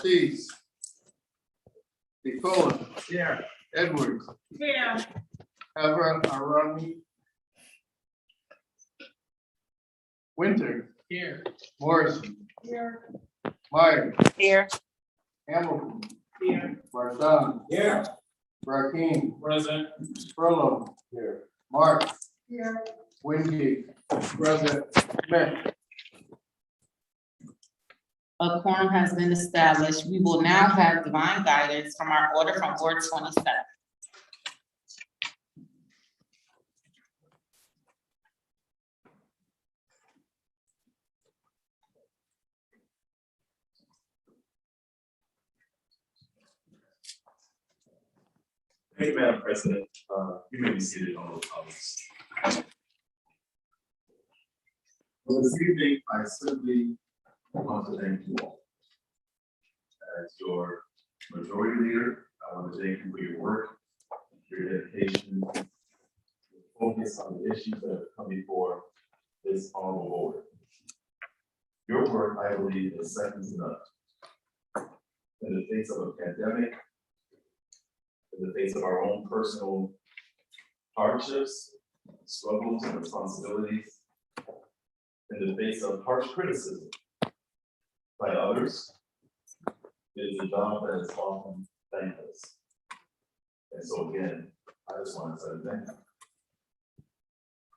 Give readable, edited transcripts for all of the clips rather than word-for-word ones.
Ortiz. Nicola. Here. Edwards. Here. Ever Arami. Winter. Here. Morrison. Here. Myers. Here. Hamilton. Here. Marsan. Here. Rakeem. Present. Spurlow. Here. Mark. Here. Wingy. Present. Smith. A quorum has been established. We will now have divine guidance from our order from Board 27. Thank you, Madam President. You may be seated on those colleagues. Well, this evening, I simply want to thank you all. As your majority leader, I want to thank you for your work, your dedication, your focus on the issues that have come before this honorable board. Your work, I believe, is second to none. In the face of a pandemic, in the face of our own personal hardships, struggles, and responsibilities, in the face of harsh criticism by others, it is a job that is often thankless. And so again, I just want to say thank you.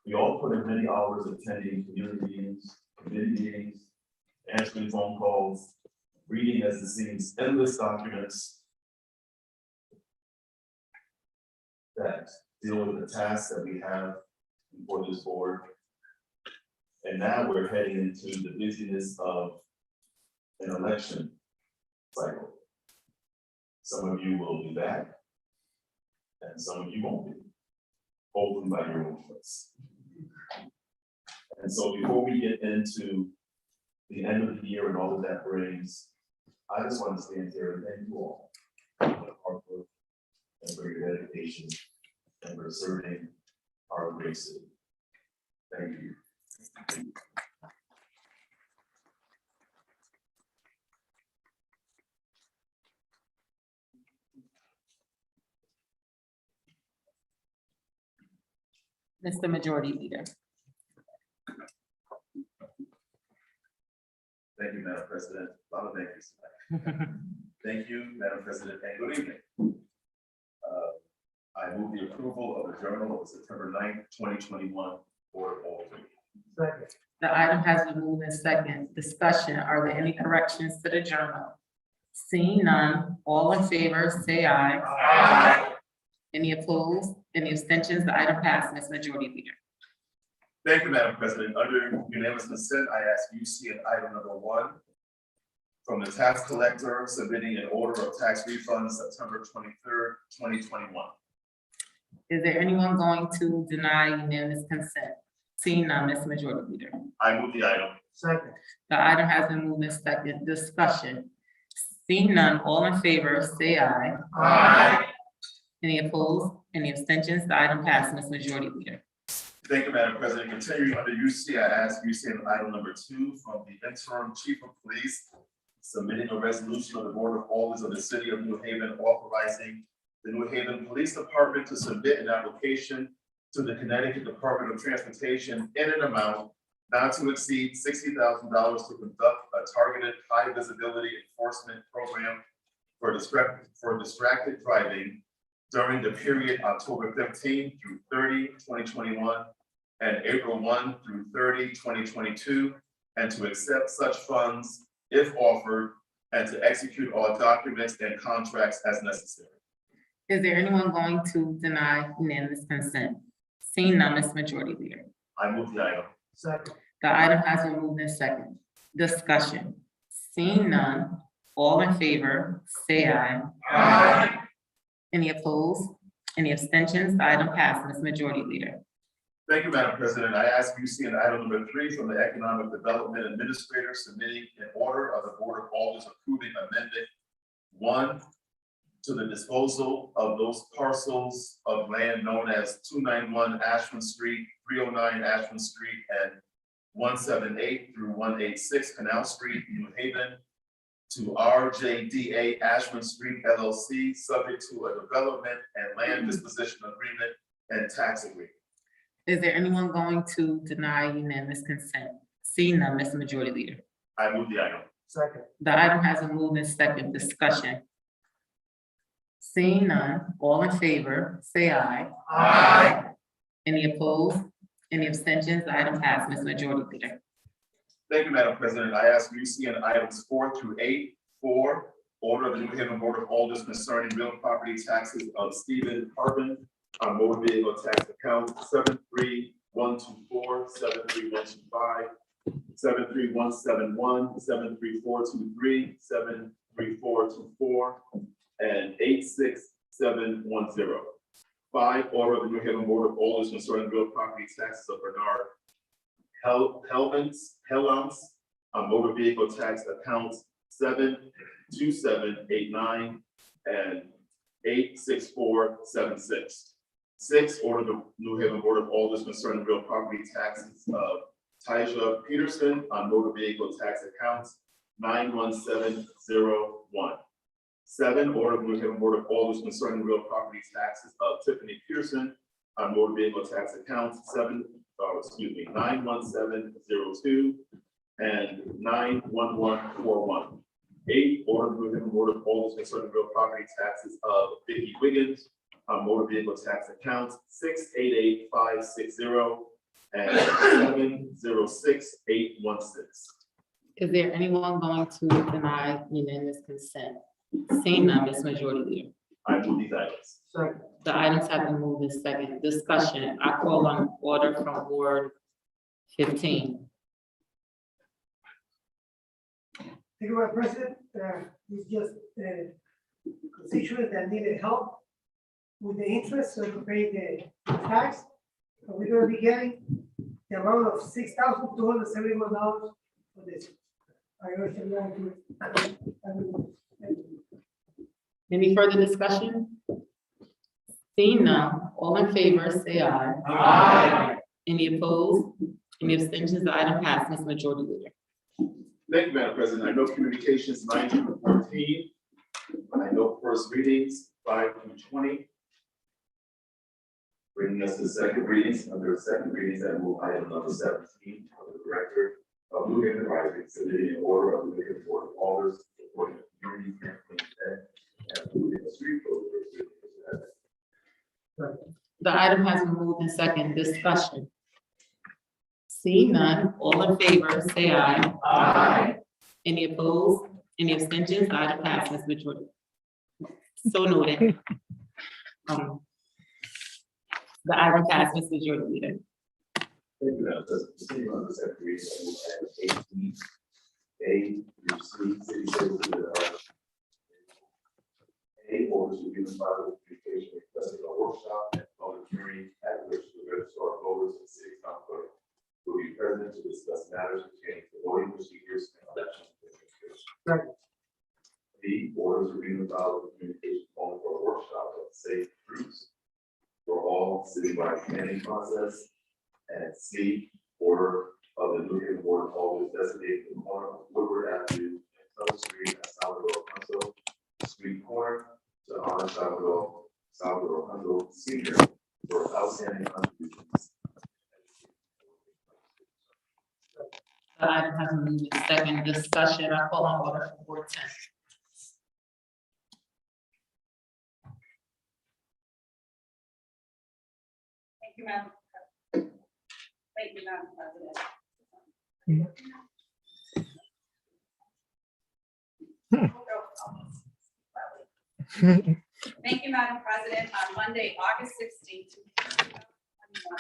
We all put in many hours attending community meetings, committee meetings, answering phone calls, reading, as it seems, endless documents that deal with the tasks that we have before this board. And now we're heading into the busyness of an election cycle. Some of you will be back, and some of you won't be, hopefully by your own choice. And so before we get into the end of the year and all that that brings, I just want to stand here and thank you all for your hard work and for your dedication and for serving our great city. Thank you. Mr. Majority Leader. Thank you, Madam President. A lot of thank yous tonight. Thank you, Madam President, and good evening. I move the approval of the journal of September 9th, 2021 for all. Second. The item has been moved in second. Discussion, are there any corrections to the journal? Seeing none, all in favor, say aye. Aye. Any opposed? Any abstentions? The item passes, Majority Leader. Thank you, Madam President. Under unanimous consent, I ask UC in item number 1 from the tax collector submitting an order of tax refunds September 23rd, 2021. Is there anyone going to deny unanimous consent? Seeing none, Mr. Majority Leader. I move the item. Second. The item has been moved in second. Discussion. Seeing none, all in favor, say aye. Aye. Any opposed? Any abstentions? The item passes, Majority Leader. Thank you, Madam President. Continuing under UC, I ask UC in item number 2 from the interim chief of police submitting a resolution of the Board of Aldermen of the City of New Haven authorizing the New Haven Police Department to submit an application to the Connecticut Department of Transportation in an amount not to exceed $60,000 to conduct a targeted high visibility enforcement program for distracted driving during the period October 15 through 30, 2021, and April 1 through 30, 2022, and to accept such funds if offered, and to execute all documents and contracts as necessary. Is there anyone going to deny unanimous consent? Seeing none, Mr. Majority Leader. I move the item. Second. The item has been moved in second. Discussion. Seeing none, all in favor, say aye. Aye. Any opposed? Any abstentions? The item passes, Majority Leader. Thank you, Madam President. I ask UC in item number 3 from the Economic Development Administrator submitting an order of the Board of Aldermen approving amendment 1 to the disposal of those parcels of land known as 291 Ashland Street, 309 Ashland Street, and 178 through 186 Canal Street, New Haven, to RJDA Ashland Street LLC, subject to a development and land disposition agreement and tax agreement. Is there anyone going to deny unanimous consent? Seeing none, Mr. Majority Leader. I move the item. Second. The item has been moved in second. Discussion. Seeing none, all in favor, say aye. Aye. Any opposed? Any abstentions? The item passed, Mr. Majority Leader. Thank you, Madam President. I ask UC on items 4 through 8. 4, order of the New Haven Board of Alders concerning real property taxes of Stephen Harbin on motor vehicle tax account 73124, 73125, 73171, 73423, 73424, and 86710. 5, order of the New Haven Board of Alders concerning real property taxes of Bernard Helms on motor vehicle tax accounts 72789 and 86476. 6, order the New Haven Board of Alders concerning real property taxes of Tyja Peterson on motor vehicle tax accounts 91701. 7, order the New Haven Board of Alders concerning real property taxes of Tiffany Pearson on motor vehicle tax accounts 91702 and 91141. 8, order the New Haven Board of Alders concerning real property taxes of Vicky Wiggins on motor vehicle tax accounts 688560 and 706816. Is there anyone going to deny unanimous consent? Seeing none, Mr. Majority Leader. I move these items. Second. The items have been moved in second. Discussion. I call on order from Ward 15. Thank you, Madam President. It's just constituents that needed help with the interest, so they could pay the tax. So we're gonna be getting the amount of $6,271 for this. I urge everyone to. Any further discussion? Seeing none, all in favor, say aye. Aye. Any opposed? Any abstentions? The item passed, Mr. Majority Leader. Thank you, Madam President. I know communications 9 through 14. I know first readings 5 through 20. Bringing us to the second readings. Under second readings, I move item number 17 of the Director of New Haven Advisory Committee in order of the New Haven Board of Alders supporting the community campaign and moving the street closure. The item has been moved in second. Discussion. Seeing none, all in favor, say aye. Aye. Any opposed? Any abstentions? The item passed, Mr. Majority. So noted. The item passed, Mr. Majority Leader. Thank you, Madam President. Proceeding on the second reading, I move item 18. A, through C, city services. A, orders to be filed with communication requesting a workshop and public hearing at which the registrar of voters and city council will be present to discuss matters pertaining to voting procedures and election administration. Second. B, orders to be filed with communication only for a workshop of safe routes for all citywide planning process. And C, order of the New Haven Board of Alders designating the corner of Woodward Avenue and South Street at Salvador Hunzo Street corner to honor Salvador Hunzo Senior for outstanding contributions. The item has been moved in second. Discussion. I call on order from Ward 10. Thank you, Madam. Thank you, Madam President. Thank you, Madam President. On Monday, August 16th, 2021,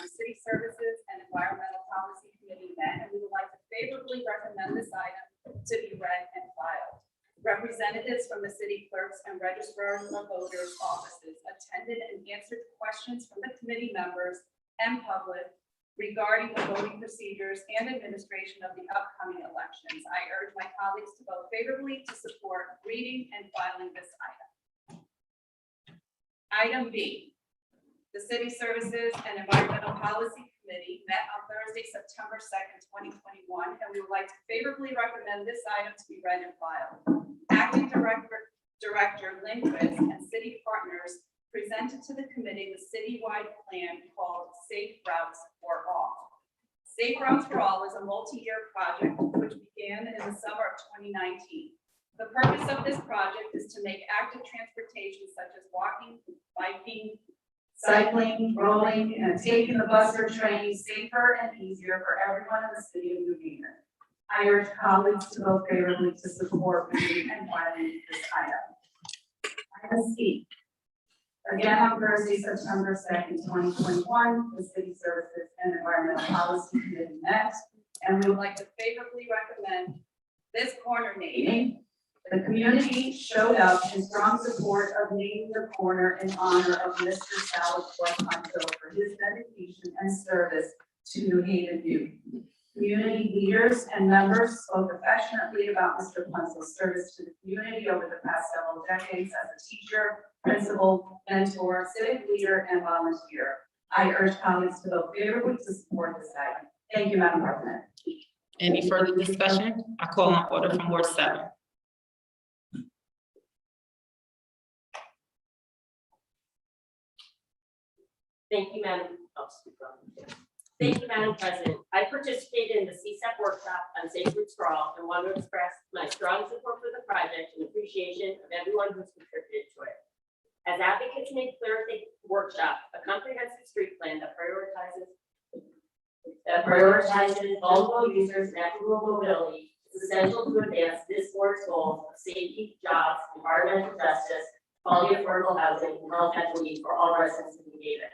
the City Services and Environmental Policy Committee met, and we would like to favorably recommend this item to be read and filed. Representatives from the city clerks and registrars of voters offices attended and answered questions from the committee members and public regarding the voting procedures and administration of the upcoming elections. I urge my colleagues to vote favorably to support reading and filing this item. Item B, the City Services and Environmental Policy Committee met on Thursday, September 2nd, 2021, and we would like to favorably recommend this item to be read and filed. Acting Director Lindquist and city partners presented to the committee the citywide plan called Safe Routes for All. Safe Routes for All is a multi-year project which began in the summer of 2019. The purpose of this project is to make active transportation such as walking, biking, cycling, rolling, and taking the bus or train safer and easier for everyone in the city of New Haven. I urge colleagues to vote favorably to support moving and filing this item. Item C. Again, on Thursday, September 2nd, 2021, the City Services and Environmental Policy Committee met, and we would like to favorably recommend this corner naming. The community showed up in strong support of naming the corner in honor of Mr. Salvatore Punto for his dedication and service to New Haven youth. Community leaders and members spoke affectionately about Mr. Punto's service to the community over the past several decades as a teacher, principal, mentor, civic leader, and volunteer. I urge colleagues to vote favorably to support this item. Thank you, Madam President. Any further discussion? I call on order from Ward 7. Thank you, Madam. Thank you, Madam President. I participated in the CSEP workshop on Safe Routes for All and want to express my strong support for the project and appreciation of everyone who's contributed to it. As advocates made clear at the workshop, a comprehensive street plan that prioritizes vulnerable users' natural mobility is essential to advance this board's goals of safety, jobs, environmental justice, quality affordable housing, and health equity for all residents of New Haven.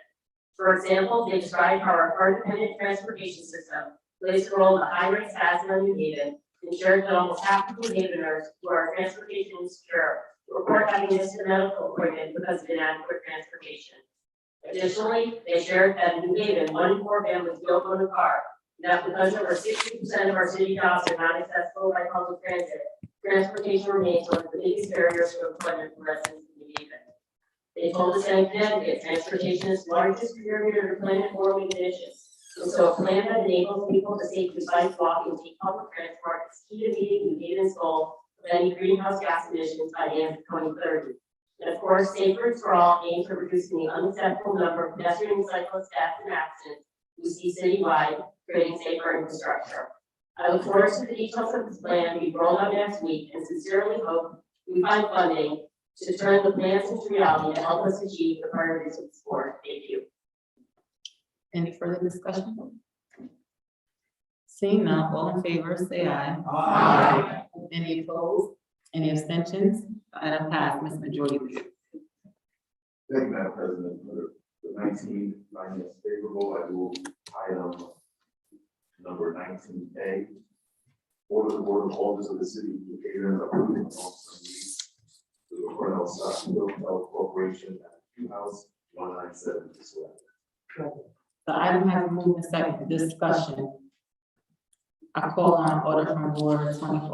For example, they described how our car-dependent transportation system plays a role in the high rates has in New Haven, ensured that almost half of New Haveners who are transportation insecure report having missed a medical appointment because of inadequate transportation. Additionally, they shared that in New Haven, 1 in 4 families don't own a car, and that because over 60% of our city jobs are not accessible by public transit, transportation remains one of the biggest barriers to employment for residents of New Haven. They told us in Connecticut, transportation is the largest contributor to planet-warming emissions. And so a plan that enables people to safely bike, walk, and take public transport is key to meeting New Haven's goal of ending greenhouse gas emissions by the end of 2030. And of course, Safe Routes for All aims at reducing the unacceptable number of pedestrian and cyclist deaths and accidents we see citywide, creating safer infrastructure. I look forward to the details of this plan being rolled out next week and sincerely hope we find funding to turn the plans into reality and help us achieve the priorities of the board. Thank you. Any further discussion? Seeing none, all in favor, say aye. Aye. Any opposed? Any abstentions? The item passed, Ms. Majority Leader. Thank you, Madam President. For the 19, finding is favorable, I move item number 19A. Order the Board of Aldermen of the City of New Haven approving long-term lease to the Cornell Stockville Corporation at Q House 197 this way. The item has been moved and seconded. Discussion. I call on order from Ward 24.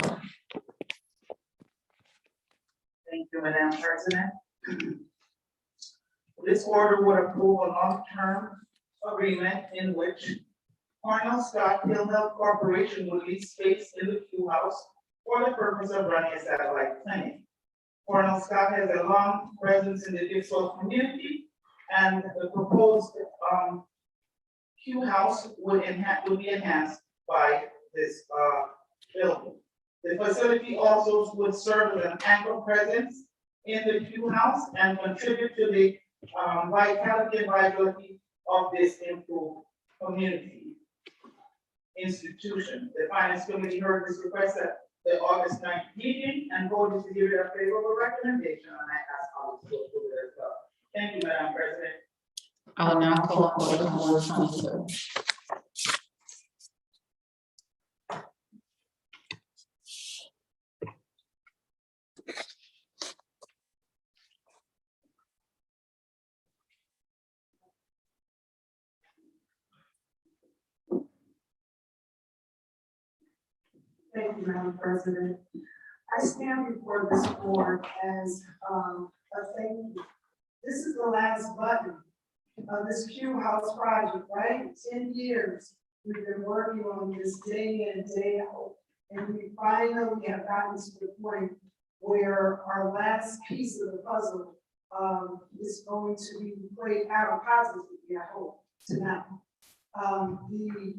Thank you, Madam President. This order would approve a long-term agreement in which Cornell Scott Health Corporation will lease space in the Q House for the purpose of running a satellite clinic. Cornell Scott has a long presence in the Dixwell community, and the proposed Q House would be enhanced by this building. The facility also would serve as an anchor presence in the Q House and contribute to the vitality and viability of this improved community institution. The Finance Committee heard this request at the August 9th meeting and voted to give it a favorable recommendation, and I ask colleagues to approve it as well. Thank you, Madam President. I will now call on order from Ward 22. Thank you, Madam President. I stand before this board as a thank you. This is the last button of this Q House project, right? 10 years we've been working on this day in, day out. And we finally have gotten to the point where our last piece of the puzzle is going to be played out positively, I hope, tonight. The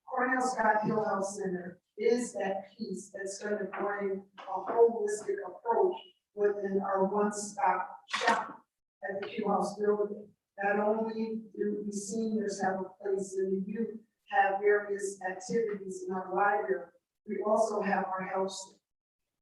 Cornell Scott Hill Health Center is that piece that's going to bring a holistic approach within our one-stop shop at the Q House building. Not only do we seniors have a place and the youth have various activities in our library, we also have our health center.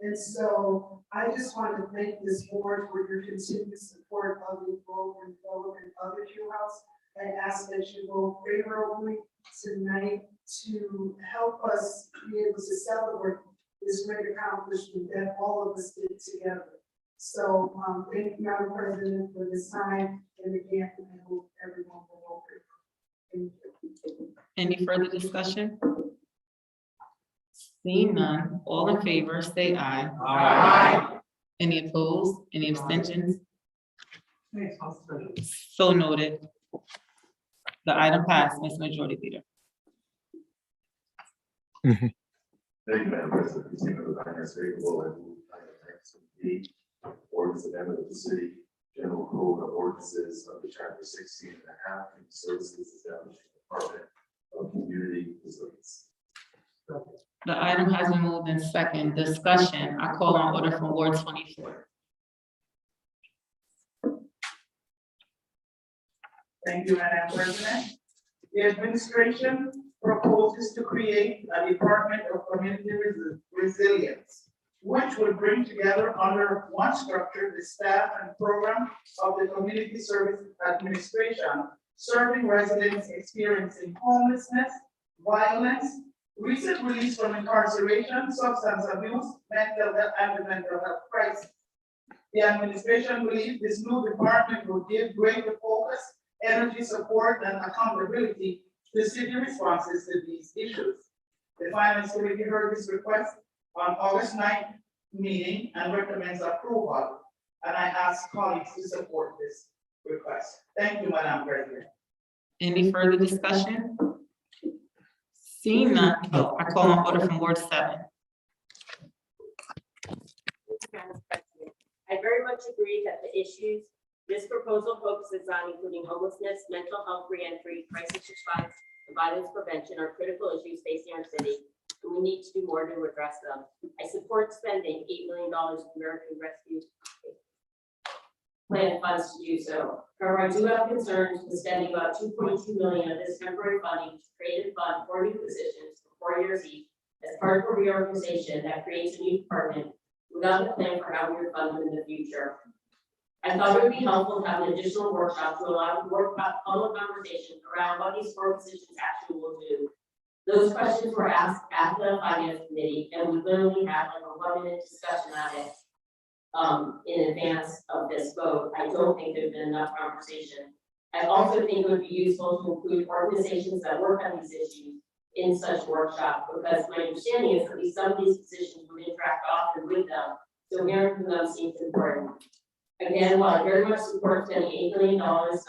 And so I just want to thank this board for your continued support of the growth and development of the Q House. I ask that you vote favorably tonight to help us be able to celebrate this great accomplishment that all of us did together. So thank you, Madam President, for this time, and again, I hope everyone will vote favorably. Thank you. Any further discussion? Seeing none, all in favor, say aye. Aye. Any opposed, any abstentions? Thanks, Council President. So noted. The item passed, Ms. Majority Leader. Thank you, Madam President. Continue with the finance favorable and move item X&P, ordinance amendment of the city general code of ordinances of the chapter 16 and a half and services establishing Department of Community Resilience. The item has been moved in second. Discussion. I call on order from Ward 24. Thank you, Madam President. The administration proposes to create a Department of Community Resilience, which will bring together under one structure the staff and program of the Community Service Administration, serving residents experiencing homelessness, violence, recent release from incarceration, substance abuse, mental health, and the mental health crisis. The administration believes this new department will give greater focus, energy, support, and accountability to city responses to these issues. The Finance Committee heard this request on August 9th meeting and recommends approval. And I ask colleagues to support this request. Thank you, Madam President. Any further discussion? Seeing none, I call on order from Ward 7. Madam President, I very much agree that the issues this proposal focuses on, including homelessness, mental health reentry, crisis response, and violence prevention, are critical issues facing our city, and we need to do more to address them. I support spending $8 million of American Rescue Plan funds to do so. However, I do have concerns with spending about $2.2 million of this temporary funding to create a fund for new positions for 4 years each as part of a reorganization that creates a new department without a plan for how we would fund them in the future. I thought it would be helpful to have an additional workshop to allow more public conversation around what these 4 positions actually will do. Those questions were asked at the Finance Committee, and we literally had like a 1-minute discussion on it in advance of this vote. I don't think there's been enough conversation. I also think it would be useful to include organizations that work on these issues in such workshop, because my understanding is that at least some of these positions would interact often with them, so hearing from them seems important. Again, while I very much support spending $8 million of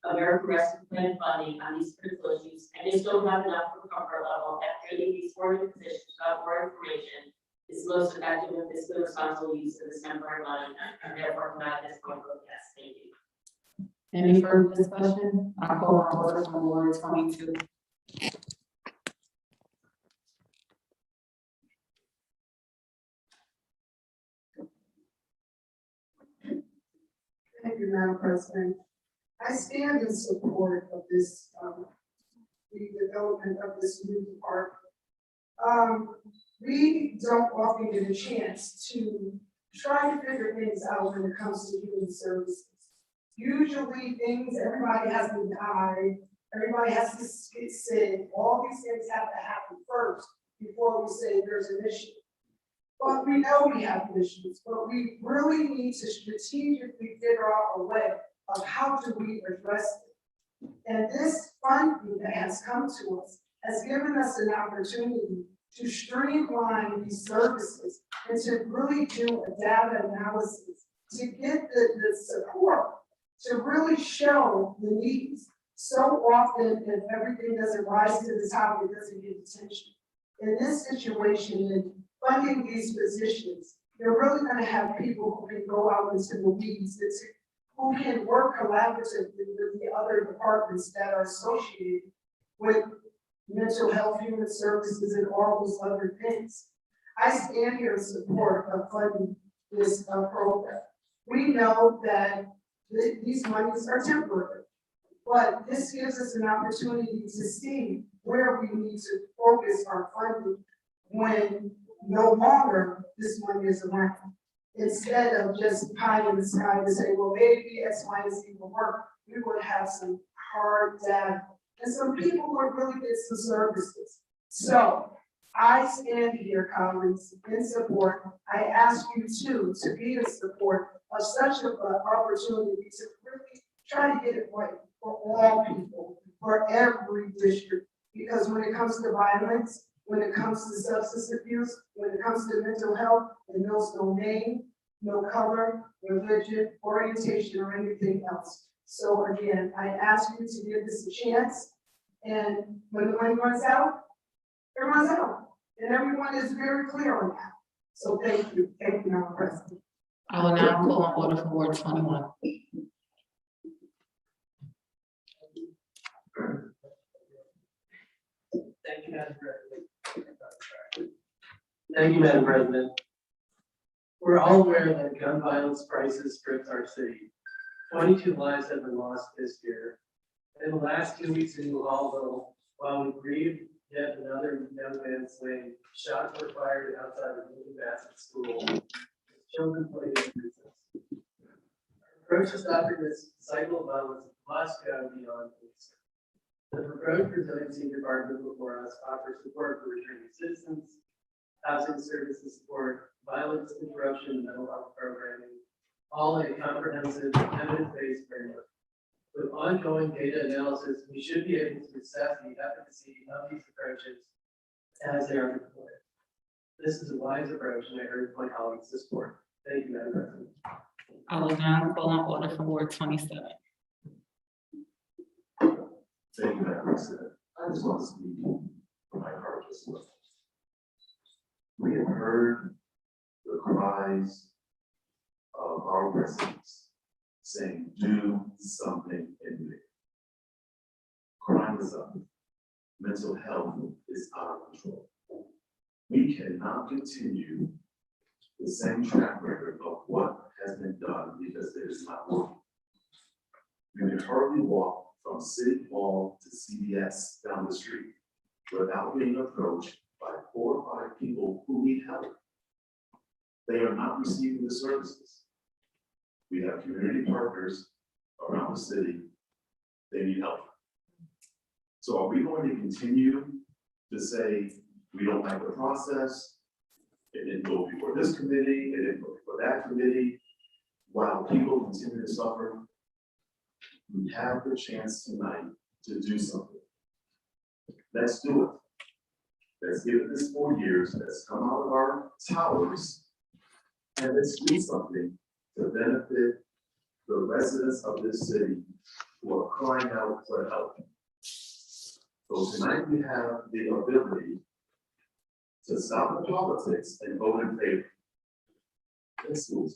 American Rescue Plan funding on these critical issues, I just don't have enough of a comfort level that creating these 4 new positions without more information is the most effective and fiscally responsible use of this temporary money, and therefore not at this point vote yes. Thank you. Any further discussion? I call on order from Ward 22. Thank you, Madam President. I stand in support of this, the development of this new department. We don't often get a chance to try to figure things out when it comes to human services. Usually everybody has to die, everybody has to get sick, all these things have to happen first before we say there's an issue. But we know we have issues, but we really need to strategically figure out a way of how do we address it. And this funding that has come to us has given us an opportunity to streamline these services and to really do a data analysis to get the support to really show the needs. So often, if everything doesn't rise to the top, it doesn't get attention. In this situation, in funding these positions, you're really gonna have people who can go out into the weeds, who can work collaboratively with the other departments that are associated with mental health, human services, and all those other things. I stand here in support of funding this program. We know that these monies are temporary, but this gives us an opportunity to see where we need to focus our funding when no longer this money is around. Instead of just pie in the sky to say, well, maybe X, Y, and Z will work, we would have some hard data and some people would really get some services. So I stand here, colleagues, in support. I ask you too to be in support of such an opportunity to really try to get it right for all people, for every district. Because when it comes to violence, when it comes to substance abuse, when it comes to mental health, it knows no name, no color, religion, orientation, or anything else. So again, I ask you to give this a chance. And when the money runs out, it runs out. And everyone is very clear on that. So thank you, Madam President. I will now call on order for Ward 21. Thank you, Madam President. Thank you, Madam President. We're all aware that gun violence crisis grips our city. 22 lives have been lost this year. In the last 2 weeks in New Hallville, while we grieved yet another young man slain, shots were fired outside of Newton Bassett School. Children played in recess. Our approach to stopping this cycle of violence must go beyond police. The proposed resiliency department before us offers support for returning citizens, housing services support, violence interruption, mental health programming, all in a comprehensive, evidence-based framework. With ongoing data analysis, we should be able to assess the efficacy of these approaches as they are deployed. This is a wise approach, and I urge my colleagues to support. Thank you, Madam President. I will now call on order for Ward 27. Thank you, Madam President. I just want to speak from my heart as well. We have heard the cries of our residents saying, do something in me. Crime is up. Mental health is out of control. We cannot continue the same track record of what has been done because it is not working. You can hardly walk from City Hall to CVS down the street without being approached by 4 or 5 people who need help. They are not receiving the services. We have community partners around the city. They need help. So are we going to continue to say we don't like the process? It didn't go before this committee, it didn't go before that committee, while people continue to suffer? We have the chance tonight to do something. Let's do it. Let's give it this 4 years. Let's come out of our towers and let's do something to benefit the residents of this city who are crying out for help. So tonight we have the ability to stop the politics and vote in favor. Let's do it.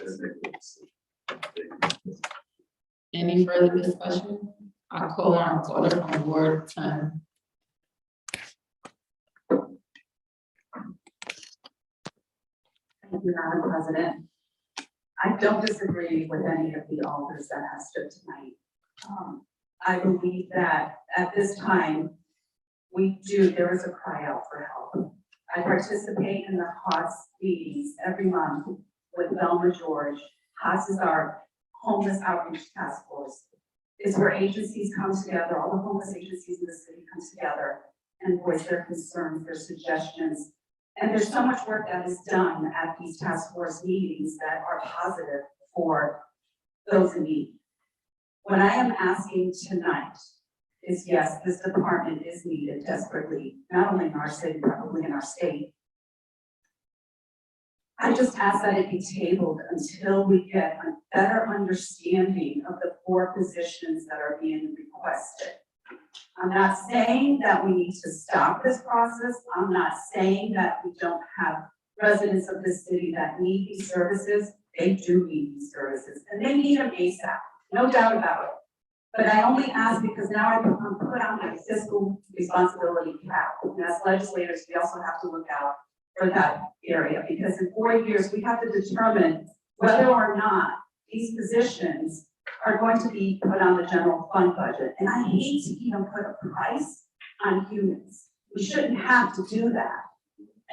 Let's make a decision. Thank you. Any further discussion? I'll call on order for Ward 10. Thank you, Madam President. I don't disagree with any of the authors that have stood tonight. I believe that at this time, there is a cry out for help. I participate in the HOS meetings every month with Velma George. HOS is our Homeless Outreach Task Force. It's where agencies come together, all the homeless agencies in the city come together and voice their concerns, their suggestions. And there's so much work that is done at these task force meetings that are positive for those in need. What I am asking tonight is, yes, this department is needed desperately, not only in our city, probably in our state. I just ask that it be tabled until we get better understanding of the 4 positions that are being requested. I'm not saying that we need to stop this process. I'm not saying that we don't have residents of this city that need these services. They do need these services, and they need them ASAP, no doubt about it. But I only ask because now I'm put on my fiscal responsibility cap. And as legislators, we also have to look out for that area, because in 4 years, we have to determine whether or not these positions are going to be put on the general fund budget. And I hate to even put a price on humans. We shouldn't have to do that.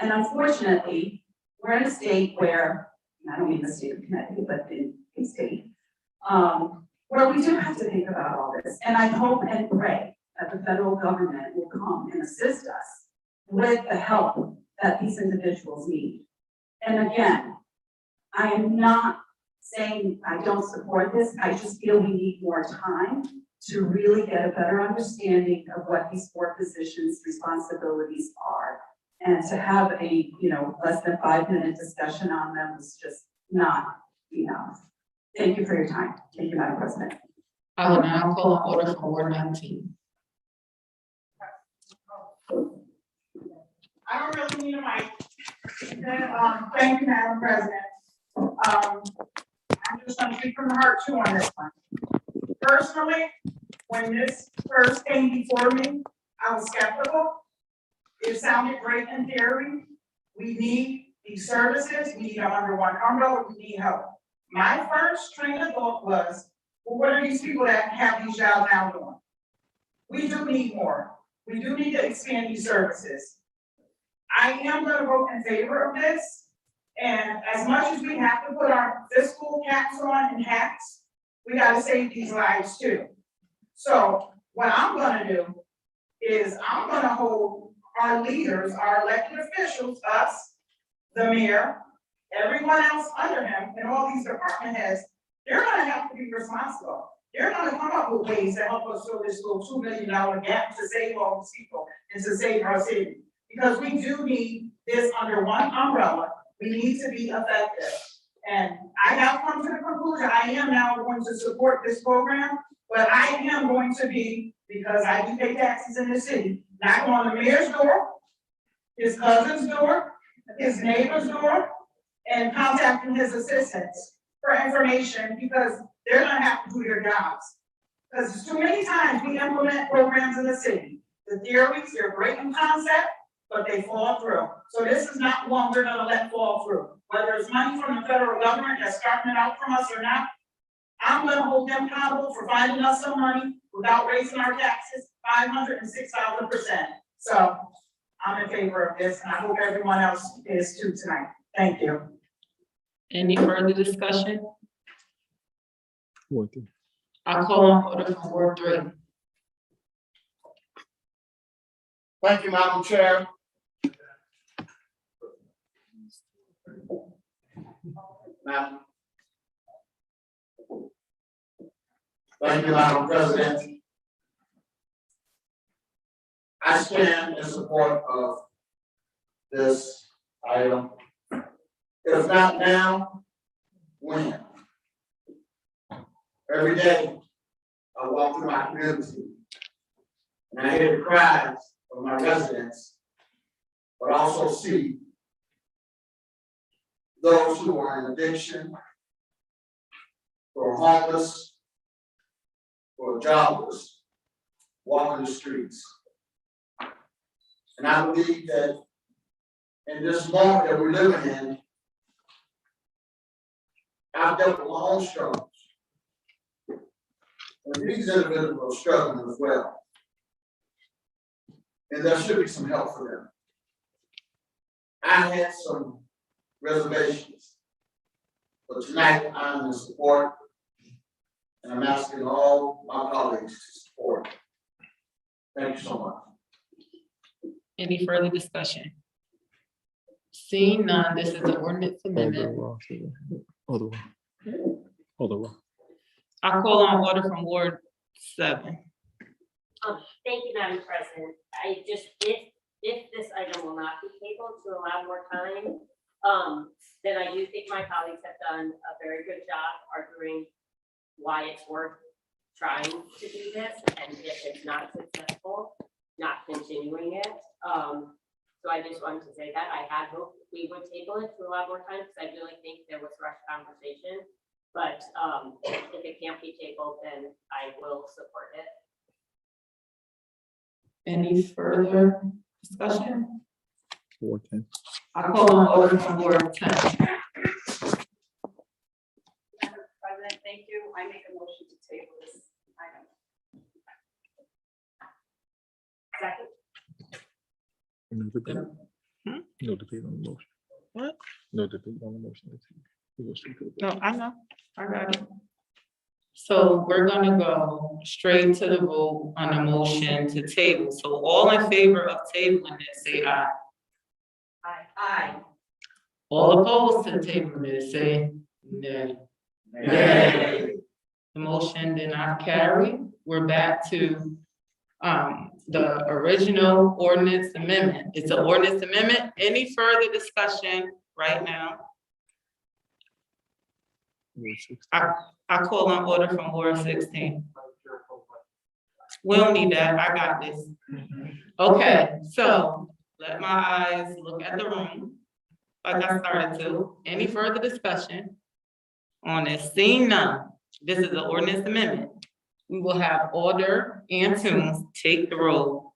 And unfortunately, we're in a state where, I don't mean the state of Connecticut, but in a state, where we do have to think about all this. And I hope and pray that the federal government will come and assist us with the help that these individuals need. And again, I am not saying I don't support this. I just feel we need more time to really get a better understanding of what these 4 positions' responsibilities are. And to have a, less than 5-minute discussion on them was just not enough. Thank you for your time. Thank you, Madam President. I will now call on order for Ward 19. I don't really need a mic. Thank you, Madam President. I'm just gonna speak from the heart too on this one. Personally, when this first came before me, I was skeptical. It sounded great in theory. We need these services, we need them under one umbrella, we need help. My first train of thought was, well, what are these people that have these jobs now doing? We do need more. We do need to expand these services. I am gonna vote in favor of this. And as much as we have to put our fiscal caps on and hats, we gotta save these lives too. So what I'm gonna do is I'm gonna hold our leaders, our elected officials, us, the mayor, everyone else under him, and all these department heads, they're gonna have to be responsible. They're gonna come up with ways to help us fill this little $2 million gap to save all these people and to save our city. Because we do need this under one umbrella. We need to be effective. And I have come to the conclusion, I am now going to support this program, but I am going to be, because I do pay taxes in the city, knocking on the mayor's door, his cousin's door, his neighbor's door, and contacting his assistants for information, because they're gonna have to do their jobs. Because too many times we implement programs in the city. The theories, they're great in concept, but they fall through. So this is not one we're gonna let fall through. Whether it's money from the federal government that's starting it out from us or not, I'm gonna hold them accountable for finding us some money without raising our taxes 506,000%. So I'm in favor of this, and I hope everyone else is too tonight. Thank you. Any further discussion? I'll call on order for Ward 3. Thank you, Madam Chair. Madam. Thank you, Madam President. I stand in support of this item. If not now, when? Every day, I walk through my community and I hear the cries of my residents, but also see those who are in addiction, who are homeless, who are jobless, walking the streets. And I believe that in this moment that we're living in, I've dealt with my own struggles. And these individuals are struggling as well. And there should be some help for them. I had some reservations, but tonight I'm in support, and I'm asking all my colleagues to support. Thank you so much. Any further discussion? Seeing none, this is an ordinance amendment. I'll call on order from Ward 7. Thank you, Madam President. I just, if this item will not be tabled to allow more time, then I do think my colleagues have done a very good job arguing why it's worth trying to do this, and if it's not successful, not continuing it. So I just wanted to say that I had hoped we would table it to a lot more time, because I really think there was rushed conversation. But if it can't be tabled, then I will support it. Any further discussion? 410. I call on order from Ward 10. Madam President, thank you. I make a motion to table this item. Second. No debate. No debate on the motion. What? No debate on the motion. We go straight to the vote. No, I know, I got it. So we're gonna go straight to the vote on the motion to table. So all in favor of tabling it, say aye. Aye. All opposed to tabling it, say nay. Nay. The motion did not carry. We're back to the original ordinance amendment. It's an ordinance amendment. Any further discussion right now? Ward 16. I call on order from Ward 16. We don't need that. I got this. Okay, so let my eyes look at the room like I started to. Any further discussion on this? Seeing none, this is the ordinance amendment. We will have Order and Toombs take the roll.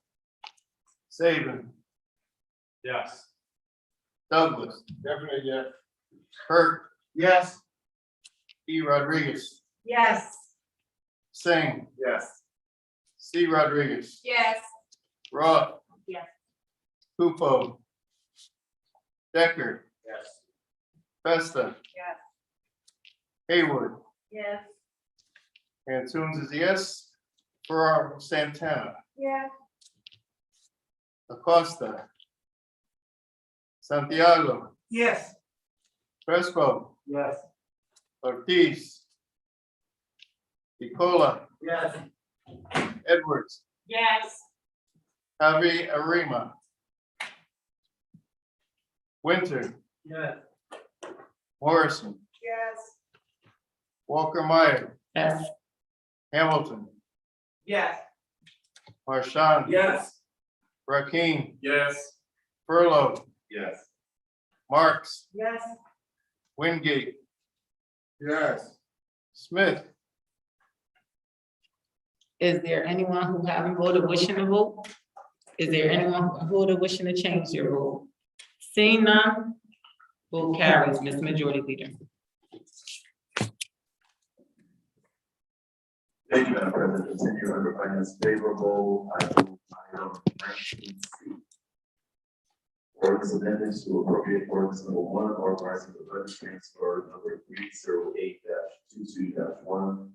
Saban. Yes. Douglas. Definitely yes. Hurt. Yes. E. Rodriguez. Yes. Singh. Yes. C. Rodriguez. Yes. Roth. Yes. Pupo. Decker. Yes. Festa. Yes. Haywood. Yes. And Toombs is yes. Farrar, Santana. Yeah. Acosta. Santiago. Yes. Crespo. Yes. Ortiz. Nicola. Yes. Edwards. Yes. Javi Arima. Winter. Yes. Morrison. Yes. Walker Meyer. Yes. Hamilton. Yes. Marchand. Yes. Rakeem. Yes. Furlow. Yes. Marks. Yes. Wingate. Yes. Smith. Is there anyone who haven't voted wishing to vote? Is there anyone who voted wishing to change their vote? Seeing none, vote carries, Ms. Majority Leader. Thank you, Madam President. Continue under finance favorable. Item 19C. Ordinance amendments to appropriate ordinance number 1, authorizing the budget transfer number 308-22-1.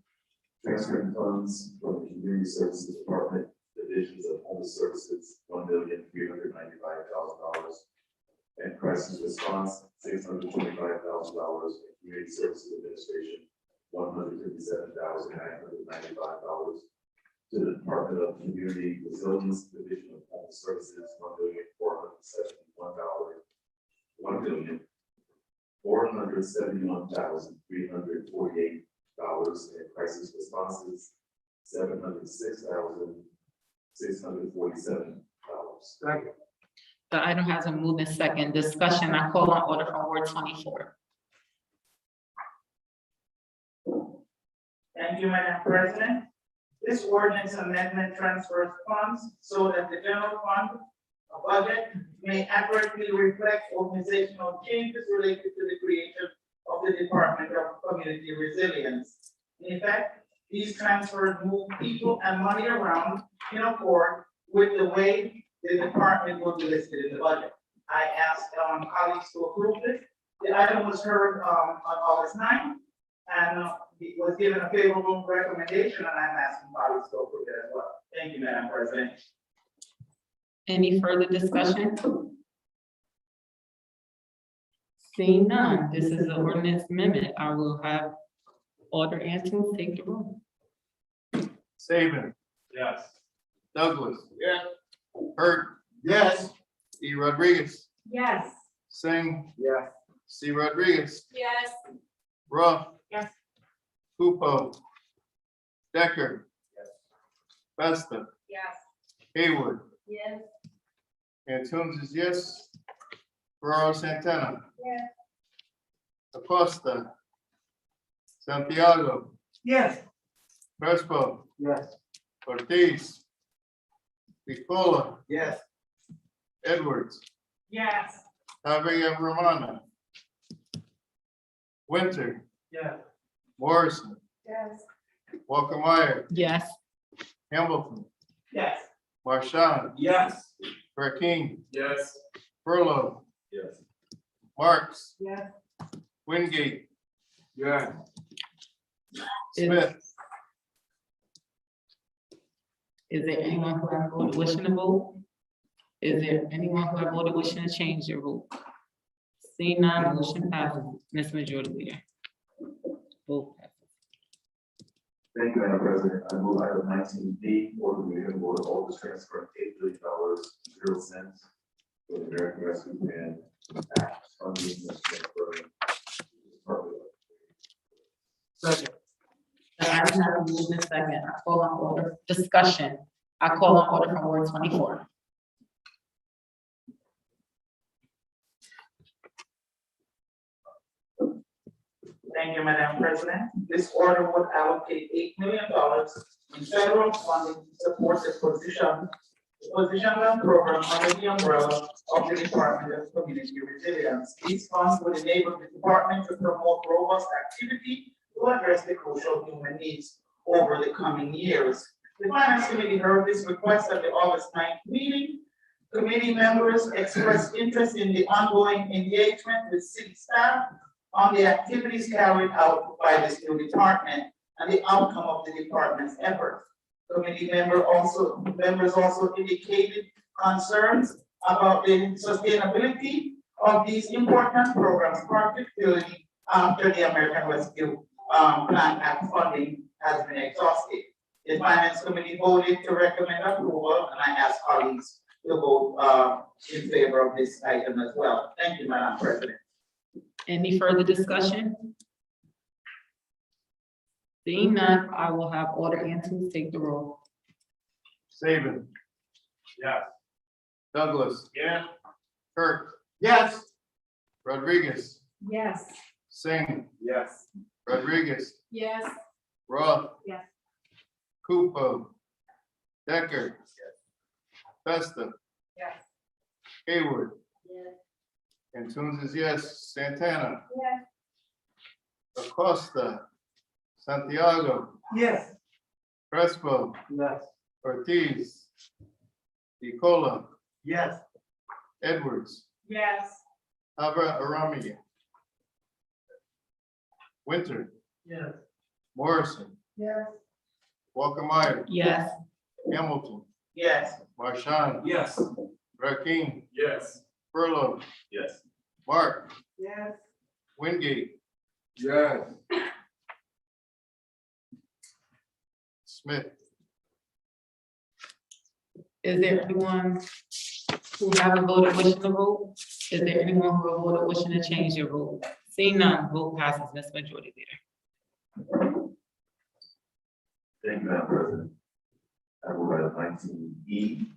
Transferring funds from the Community Services Department, Divisions of Homeless Services, $1,395,000. And crisis response, $625,000. Community Services Administration, $157,995. To the Department of Community Resilience, Division of Homeless Services, $1,471,348. And crisis responses, $706,647. Second. The item has been moved in second. Discussion, I call on order from Ward 24. Thank you, Madam President. This ordinance amendment transfers funds so that the general fund budget may accurately reflect organizational changes related to the creation of the Department of Community Resilience. In effect, these transfers move people and money around in accord with the way the department will be listed in the budget. I asked colleagues to approve this. The item was heard on August 9th, and it was given a favorable recommendation, and I'm asking colleagues to approve it as well. Thank you, Madam President. Any further discussion? Seeing none, this is the ordinance amendment. I will have Order and Toombs take the roll. Saban. Yes. Douglas. Yes. Hurt. Yes. E. Rodriguez. Yes. Singh. Yes. C. Rodriguez. Yes. Roth. Yes. Pupo. Decker. Costa. Yes. Hayward. Yes. Antunes is yes. Ferraro Santana. Yes. Acosta. Santiago. Yes. Crespo. Yes. Ortiz. Nicola. Yes. Edwards. Yes. Javier Romana. Winter. Yes. Morrison. Yes. Walker Meyer. Yes. Hamilton. Yes. Marchand. Yes. Brackeen. Yes. Furlow. Yes. Marks. Yes. Wingate. Yes. Smith. Is there anyone who has voted wishing to vote? Is there anyone who has voted wishing to change their vote? Seeing none, motion passes. Ms. Majority Leader. Vote passes. Thank you, Madam President. I move item 19D, order the Mayor and Board of Alder's transfer $8 billion, 0 cents for the American Rescue Plan Act funding that's transferring. Second. The item has been moved in second. I call on order. Discussion. I call on order from Ward 24. Thank you, Madam President. This order would allocate $8 million in federal funding to support the position and program under the umbrella of the Department of Community Resilience. These funds would enable the department to promote robust activity to address the crucial human needs over the coming years. The Finance Committee heard this request at the August 9th meeting. Committee members expressed interest in the ongoing engagement with city staff on the activities carried out by this new department and the outcome of the department's efforts. Committee members also indicated concerns about the sustainability of these important programs, particularly after the American Rescue Plan Act funding has been exhausted. The Finance Committee voted to recommend approval, and I ask colleagues to vote in favor of this item as well. Thank you, Madam President. Any further discussion? Seeing none, I will have Order Antoons take the roll. Saban. Yes. Douglas. Yes. Kirk. Yes. Rodriguez. Yes. Singh. Yes. Rodriguez. Yes. Roth. Yes. Kupo. Decker. Costa. Yes. Hayward. Yes. Antunes is yes. Santana. Yes. Acosta. Santiago. Yes. Crespo. Yes. Ortiz. Nicola. Yes. Edwards. Yes. Arami. Winter. Yes. Morrison. Yes. Walker Meyer. Yes. Hamilton. Yes. Marchand. Yes. Brackeen. Yes. Furlow. Yes. Mark. Yes. Wingate. Yes. Smith. Is there anyone who haven't voted wishing to vote? Is there anyone who have voted wishing to change their vote? Seeing none, vote passes. Ms. Majority Leader. Thank you, Madam President. I move item 19E,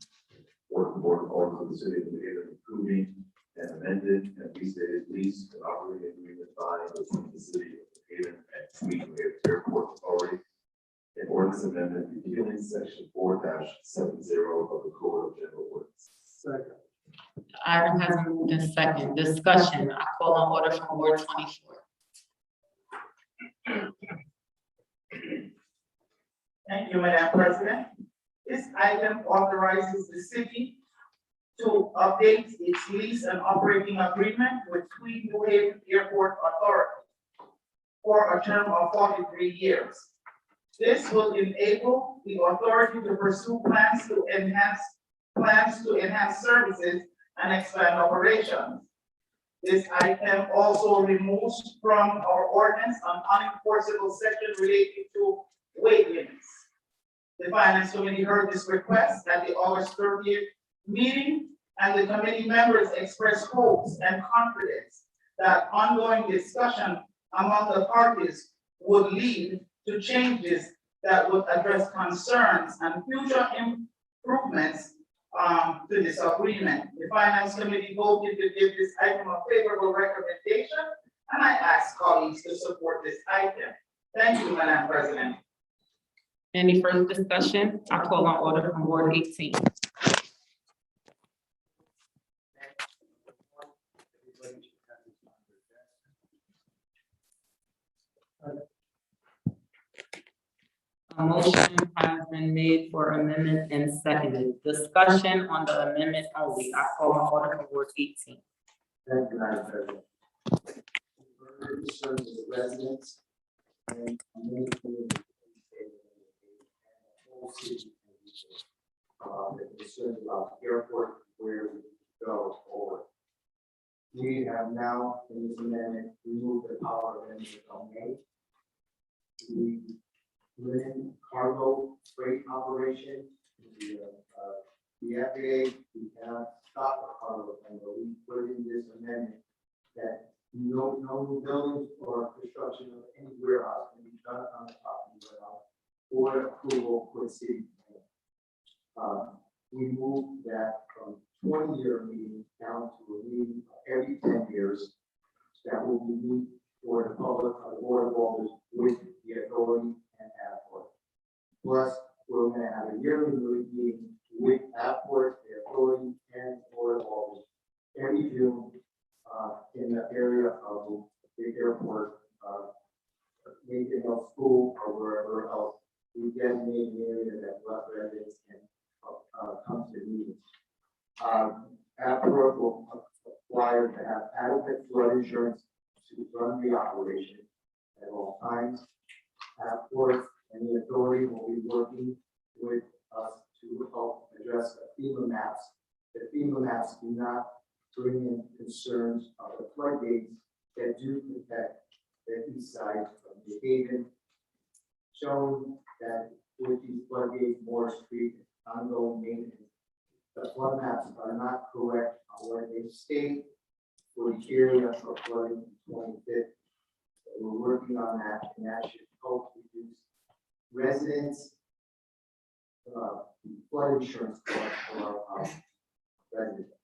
order the Board of Aldermen of the City of New Haven approving an amended and restated lease and operating agreement by between the City of New Haven and Tweed New Haven Airport Authority. An ordinance amendment repealing section 4-70 of the Code of General Ordinance. Second. The item has been moved in second. Discussion. I call on order from Ward 24. Thank you, Madam President. This item authorizes the city to update its lease and operating agreement with Tweed New Haven Airport Authority for a term of 43 years. This will enable the authority to pursue plans to enhance services and expand operations. This item also removes from our ordinance an unenforceable section related to weight limits. The Finance Committee heard this request at the August 30th meeting, and the committee members expressed hopes and confidence that ongoing discussion among the parties would lead to changes that would address concerns and future improvements to this agreement. The Finance Committee voted to give this item a favorable recommendation, and I ask colleagues to support this item. Thank you, Madam President. Any further discussion? I call on order from Ward 18. A motion has been made for amendment and seconded. Discussion on the amendment only. I call on order from Ward 18. Thank you, Madam President. Further concerns of the residents and many communities. Whole city. The concerns about the airport, where we go forward. We have now, in this amendment, removed the power of eminent domain. We limit cargo freight operation. The FAA, we cannot stop the cargo thing, but we put in this amendment that no new buildings or construction of any warehouse can be done on the property without board approval for the city. We moved that from 20-year meeting down to a meeting every 10 years. That will be meet for the public, the board of aldermen with the authority and airport. Plus, we're going to have a yearly meeting with airport, the authority, and board of aldermen every June in the area of the airport, maybe in a school or wherever else. We designate an area that residents can come to meetings. Airport will require to have adequate flood insurance to run the operation at all times. Airport and the authority will be working with us to help address the FEMA maps. The FEMA maps do not bring in concerns of the floodgates that do protect the east side of the haven, showing that with these floodgates, Moore Street, ongoing maintenance, the flood maps are not correct on what they state for the area of flooding in 2050. We're working on that, and that should help reduce residents' flood insurance costs for our residents.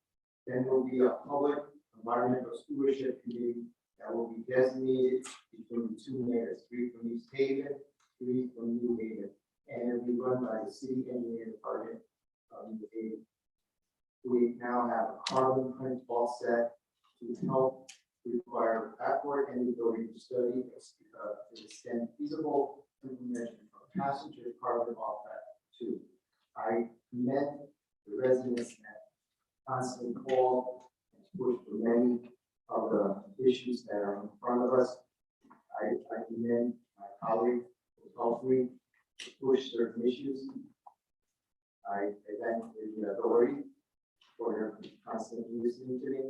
Then there will be a public environmental stewardship committee that will be designated between the two mayors, 3 from East Haven, 3 from New Haven, and it will be run by the city engineer department of New Haven. We now have a carbon print all set to help require airport and the ability to study to the extent feasible implementation of passenger carbon offset too. I commend the residents that constantly call and push for many of the issues that are in front of us. I commend my colleague who helped me to push certain issues. I thank the authority for their constantly listening to me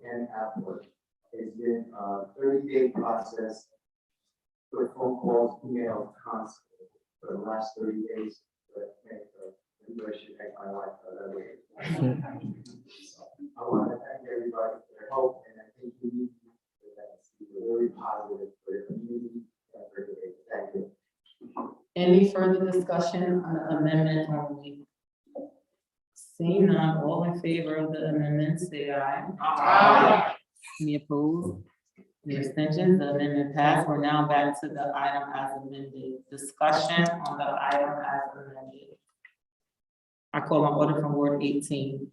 and afterward. It's been a 30-day process with phone calls, emails, constantly for the last 30 days. But I should thank my wife for that way. I want to thank everybody for their help, and I think we need to do that. We're very positive for the community and for the day. Thank you. Any further discussion on the amendment only? Seeing none, all in favor of the amendment, say aye. Aye. Any opposed? Any abstentions? The amendment passed. We're now back to the item as amended. Discussion on the item as amended. I call on order from Ward 18.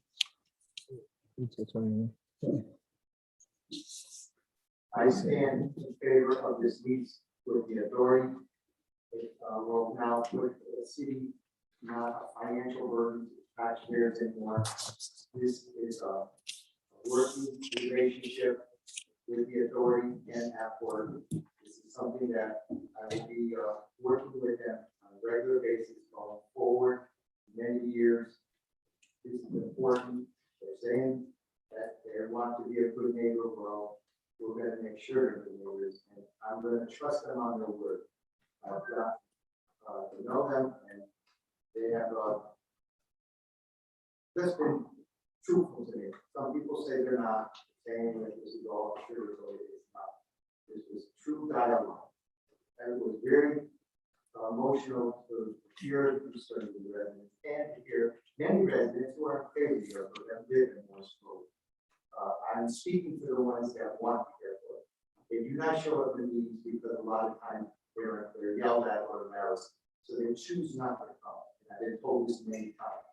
I stand in favor of this lease with the authority. It will now put the city not a financial burden to taxpayers anymore. This is a working relationship with the authority and airport. This is something that I will be working with them on a regular basis going forward many years. This is important. They're saying that they want to be a good neighbor. Well, we're going to make sure they're good neighbors, and I'm going to trust them on their word. I've got to know them, and they have just been truthful to me. Some people say they're not, saying that this is all true, but it is not. This was true dialogue. And it was very emotional to hear the concerns of the residents and to hear many residents who are in favor of the airport and live in Morris Grove. I'm speaking for the ones that want the airport. They do not show up in meetings because a lot of times they're yelled at or embarrassed, so they choose not to come. And I've been told this many times.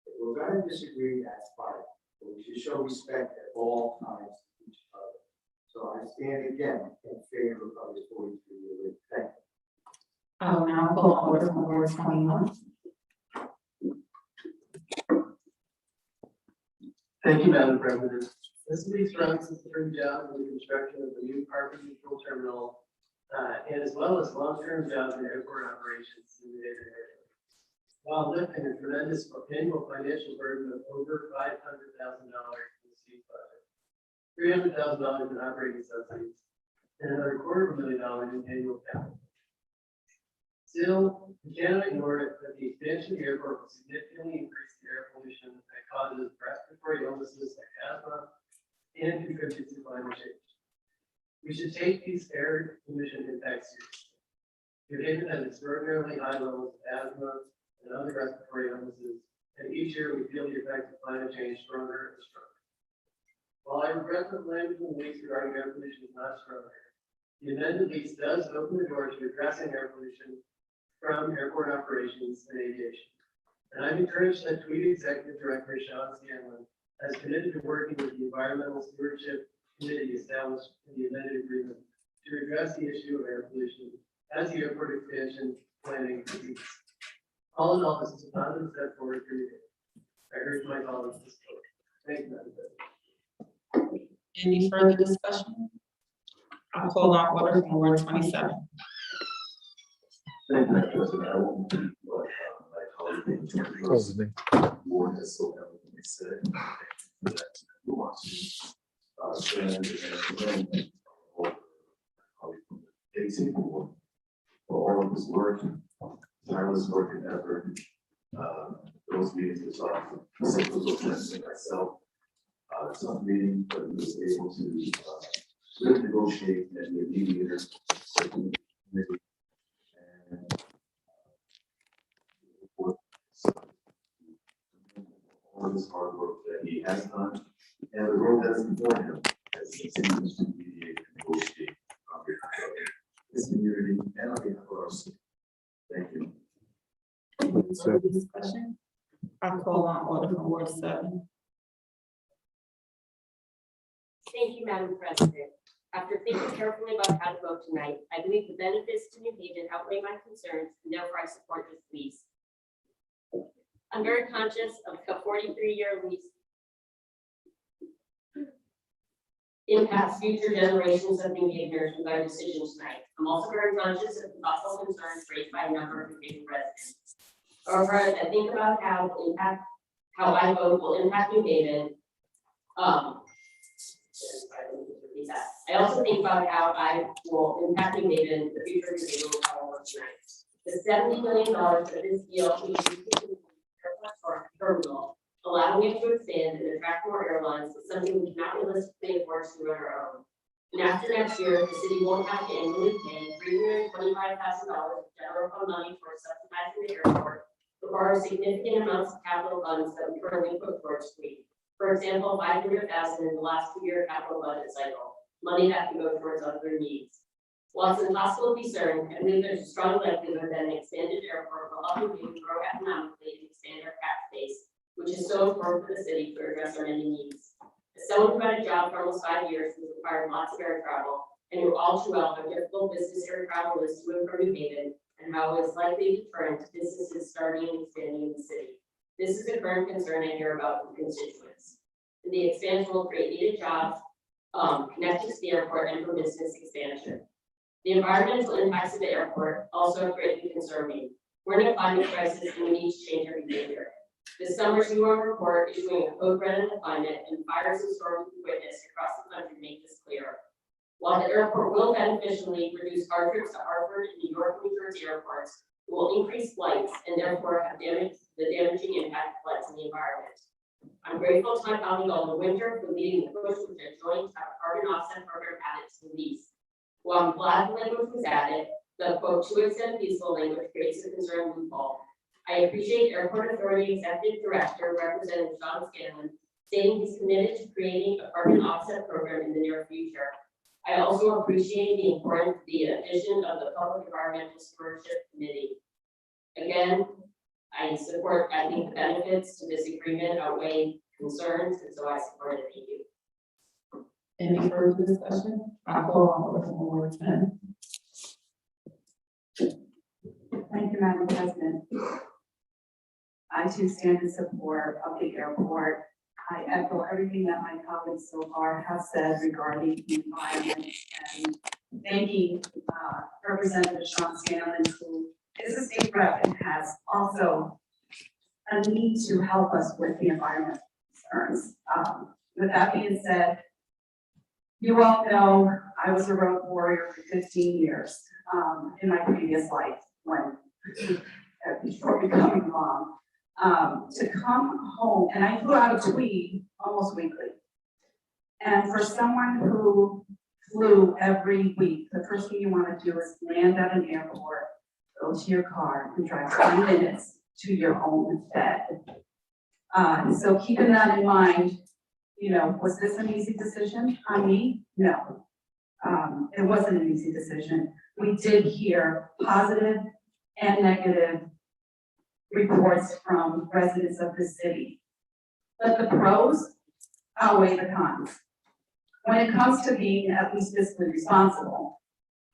If we're going to disagree, that's fine, but we should show respect at all times to each other. So I stand again in favor of this 43-year. Thank you. I will now call on order from Ward 21. Thank you, Madam President. This lease runs its third job in the construction of the new cargo control terminal, and as well as long-term jobs in airport operations in the area. While lifting a tremendous annual financial burden of over $500,000 in the state budget, $300,000 in operating subsidies, and another $250,000 in annual capital. Still, we cannot ignore it that the expansion of the airport will significantly increase the air pollution that causes respiratory illnesses like asthma and contributes to climate change. We should take these air pollution impacts seriously. New Haven has extraordinarily high levels of asthma and other respiratory illnesses, and each year we feel the effects of climate change stronger and stronger. While I regret that language in the lease regarding air pollution is not stronger, the amended lease does open the door to addressing air pollution from airport operations and aviation. And I'm encouraged that Tweed Executive Director Sean Scanlon has committed to working with the Environmental Stewardship Committee established in the amended agreement to address the issue of air pollution as the airport expansion planning proceeds. All in all, this is a positive step forward for you. I urge my colleagues to support. Thank you, Madam President. Any further discussion? I'll call on order from Ward 27. Thank you, Madam President. I won't repeat what my colleague Close the board has so eloquently said. That we want to stand and colleague from the Casey board for all of this work, tireless work and effort. Those meetings which are myself, some meeting, but we was able to really negotiate and be a mediator. All of this hard work that he has done, and the road that is before him as he continues to mediate and negotiate on behalf of his community and on behalf of our city. Thank you. Any further discussion? I'll call on order from Ward 7. Thank you, Madam President. After thinking carefully about how to vote tonight, I believe the benefits to New Haven outweigh my concerns, and therefore I support this lease. I'm very conscious of a 43-year lease impacts future generations of New Haveners with our decision tonight. I'm also very conscious of the thoughtful concerns raised by a number of New Haven residents. However, as I think about how I vote will impact New Haven, I also think about how I will impact New Haven, the future of New Haven, and how I work tonight. The $70 million of this deal we use to airport terminal, allowing it to expand and attract more airlines is something we cannot realistically afford to do on our own. And after next year, the city won't have to annually pay $325,000 of general fund money for subsidizing the airport, requires significant amounts of capital funds that we currently put towards Tweed. For example, $500,000 in the last 2-year capital budget cycle, money that can go towards other needs. While it's impossible to be certain, I believe there's a strong likelihood that an expanded airport will help New Haven grow economically and expand our tax base, which is so important for the city to address our many needs. As someone who had a job for almost 5 years who required lots of air travel, and knew all too well how difficult business air travel is to and from New Haven, and how it is likely to turn to businesses starting and expanding in the city. This is a current concern I hear about from constituents. And the expansion will create needed jobs, connected to the airport, and for business expansion. The environmental impacts of the airport also greatly concern me. We're in a climate crisis and we need to change our behavior. This summer's UM report issuing a code red on the climate and fires and storms we witnessed across the country make this clear. While the airport will beneficially reduce car trips to Hartford and New York and New Jersey airports, it will increase flights and therefore have the damaging impact of flights in the environment. I'm grateful to my colleague Alden Winter for leading the push with their joint carbon offset program added to the lease. While I'm glad the language was added, The quote, "to extend peaceful" language creates a concern loophole. I appreciate Airport Authority Executive Director, Representative Sean Scanlon, stating he's committed to creating a carbon offset program in the near future. I also appreciate the addition of the Public Environmental Stewardship Committee. Again, I think the benefits to this agreement outweigh concerns, and so I support it. Thank you. Any further discussion? I'll call on Alderman Ward 10. Thank you, Madam President. I too stand in support of the airport. I echo everything that my colleagues so far have said regarding the environment, and thanking Representative Sean Scanlon, who is a state rep and has also a need to help us with the environmental concerns. With that being said, you all know I was a road warrior for 15 years in my previous life before becoming mom. To come home, and I flew out of Tweed almost weekly. And for someone who flew every week, the first thing you want to do is land at an airport, go to your car, and drive 10 minutes to your own bed. So keeping that in mind, was this an easy decision on me? No, it wasn't an easy decision. We did hear positive and negative reports from residents of the city, but the pros outweigh the cons. When it comes to being at least fiscally responsible,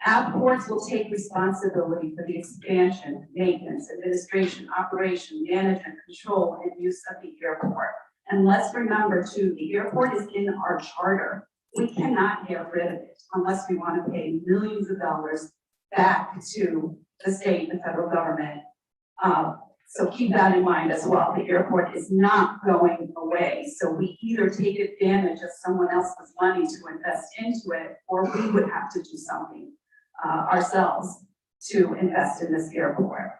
airports will take responsibility for the expansion, maintenance, administration, operation, management, control, and use of the airport. And let's remember too, the airport is in our charter. We cannot get rid of it unless we want to pay millions of dollars back to the state and federal government. So keep that in mind as well. The airport is not going away. So we either take advantage of someone else's money to invest into it, or we would have to do something ourselves to invest in this airport.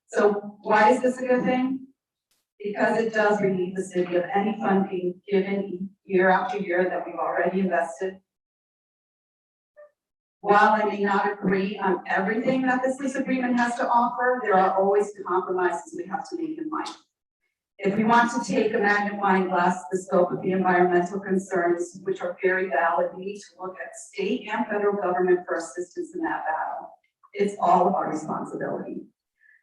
So why is this a good thing? Because it does relieve the city of any funding given year after year that we've already invested. While I may not agree on everything that this lease agreement has to offer, there are always compromises we have to make in mind. If we want to take a magnifying glass to the scope of the environmental concerns, which are very valid, we need to look at state and federal government for assistance in that battle. It's all of our responsibility.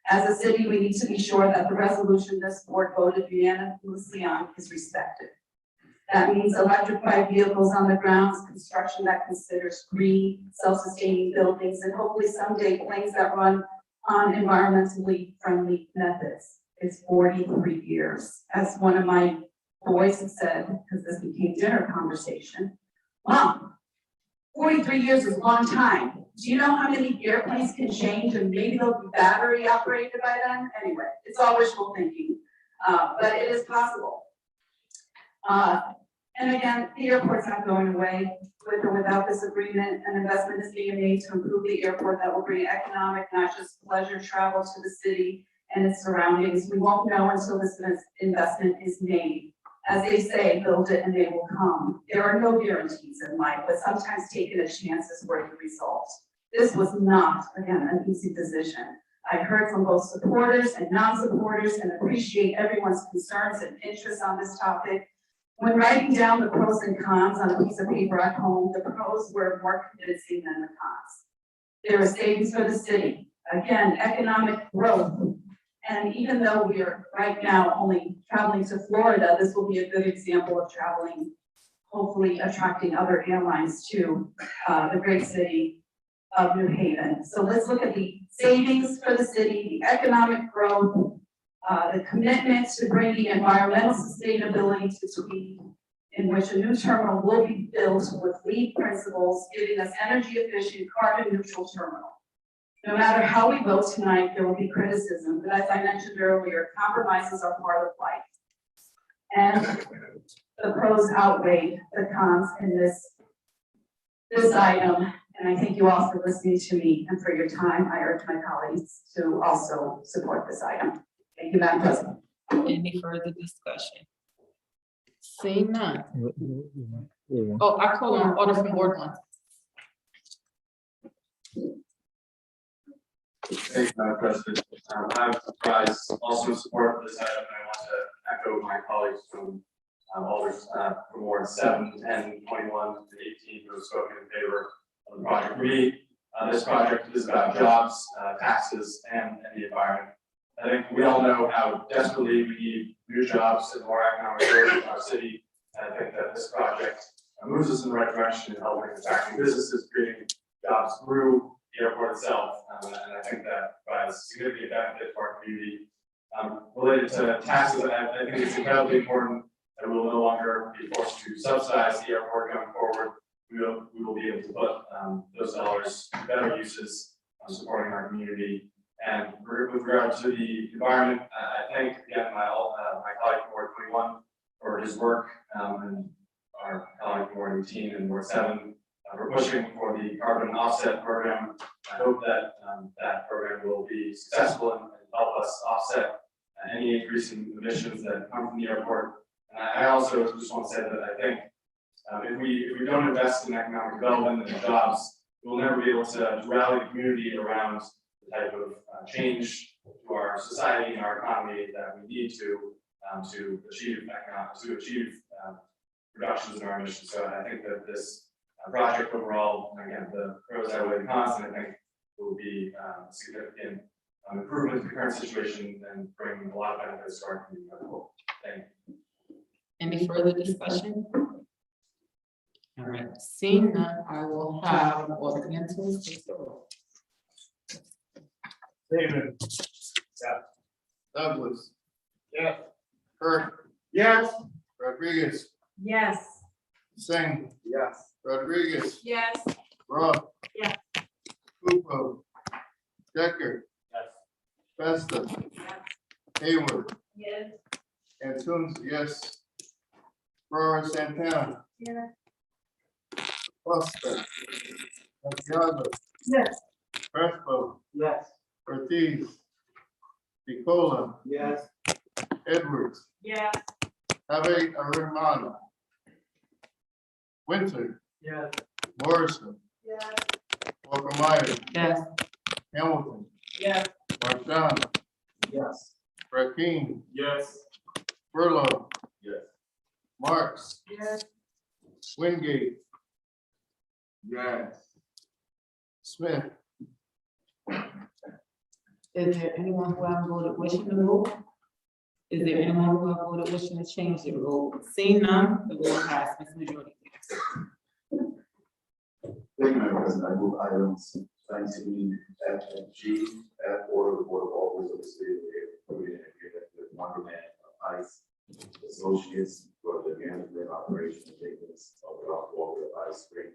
As a city, we need to be sure that the resolution this board voted unanimously on is respected. That means electrified vehicles on the grounds, construction that considers green, self-sustaining buildings, and hopefully someday planes that run on environmentally friendly methods. It's 43 years. As one of my boys had said, because this became dinner conversation, Mom, 43 years is a long time. Do you know how many airplanes can change and maybe they'll be battery operated by then? Anyway, it's all wishful thinking, but it is possible. And again, the airport's not going away. With or without this agreement, an investment is being made to improve the airport that will bring economic, not just pleasure travel to the city and its surroundings. We won't know until this investment is made. As they say, build it and they will come. There are no guarantees in life, but sometimes taking a chance is worth the result. This was not, again, an easy decision. I heard from both supporters and non-supporters and appreciate everyone's concerns and interests on this topic. When writing down the pros and cons on a piece of paper at home, the pros were more convincing than the cons. There is savings for the city. Again, economic growth. And even though we are right now only traveling to Florida, this will be a good example of traveling, hopefully attracting other airlines to the great city of New Haven. So let's look at the savings for the city, the economic growth, the commitment to bringing environmental sustainability to Tweed, in which a new terminal will be built with LEED principles, giving us energy efficient, carbon neutral terminal. No matter how we vote tonight, there will be criticism, but as I mentioned earlier, compromises are part of life. And the pros outweigh the cons in this item. And I thank you all for listening to me and for your time. I urge my colleagues to also support this item. Thank you, Madam President. Any further discussion? Seeing none. Oh, I call on Alderman Ward 1. Thank you, Madam President. I'm surprised also in support of this item, and I want to echo my colleagues from Alders, from Ward 7, 10, 21, and 18 who have spoken in favor of the project. For me, this project is about jobs, taxes, and the environment. I think we all know how desperately we need new jobs and more economic growth in our city. And I think that this project moves us in the right direction in helping attracting businesses, creating jobs through the airport itself. And I think that provides significant benefit for our community. Related to taxes, I think it's incredibly important that we will no longer be forced to subsidize the airport going forward. We will be able to put those dollars to better uses, supporting our community. And with regard to the environment, I thank again my colleague from Ward 21 for his work, and our colleague from Ward 18 and Ward 7 for pushing for the carbon offset program. I hope that that program will be successful and help us offset any increasing emissions that come from the airport. And I also just want to say that I think if we don't invest in economic development and jobs, we'll never be able to rally the community around the type of change to our society and our economy that we need to achieve reductions in our emissions. So I think that this project overall, again, the pros outweigh the cons, and I think will be a significant improvement to the current situation and bring a lot of benefits to our community. Thank you. Any further discussion? All right, seeing none, I will have Orientals take the roll. David. Yeah. Douglas. Yes. Kirk. Yes. Rodriguez. Yes. Singh. Yes. Rodriguez. Yes. Roth. Yes. Lupo. Decker. Yes. Festa. Hayward. Yes. Antunes, yes. Ferraro Santana. Yes. Costa. Santiago. Yes. Crespo. Yes. Ortiz. Nicola. Yes. Edwards. Yes. Javier Armando. Winter. Yes. Morrison. Yes. Walker Meyer. Yes. Hamilton. Yes. Marchand. Yes. Rakeem. Yes. Furlow. Yes. Marks. Yes. Wingate. Yes. Smith. Is there anyone who have voted wishing to vote? Is there anyone who have voted wishing to change their vote? Seeing none, the vote passes majority. Thank you, Madam President. I move items 19 F and G, F order the Board of Aldermen of the City of Dearborn with Wonderland Ice Associates for the management, operation, and maintenance of the Water Ice Rink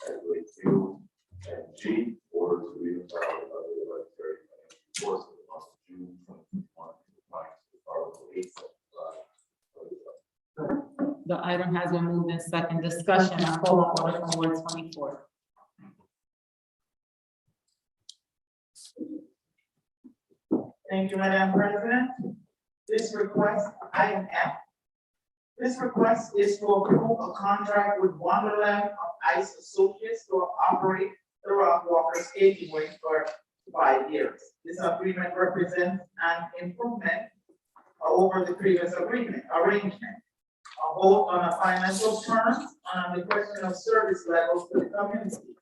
at Lake Field. And G, order to reunify the other budgetary reports for the month of June 2021 to Article 875. The item has been moved in second discussion. I call on order from Ward 24. Thank you, Madam President. This request, item F. This request is to approve a contract with Wonderland of Ice Associates to operate the Rock Walker skating rink for 5 years. This agreement represents an improvement over the previous arrangement. A vote on a financial terms on the question of service levels to the community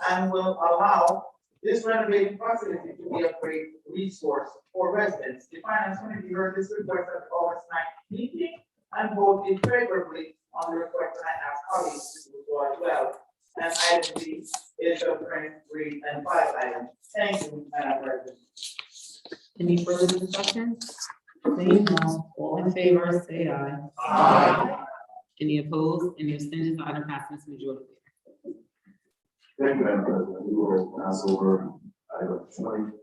and will allow this renovating facility to be a great resource for residents. The finance committee heard this request at the August 9th meeting and voted favorably on the request, and I ask colleagues to do so as well. And item B is the print 3 and 5 items. Thank you, Madam President. Any further discussion? Seeing none, all in favor, say aye. Aye. Any opposed? Any abstentions? The item passes majority. Thank you, Madam President. We will pass over item 20.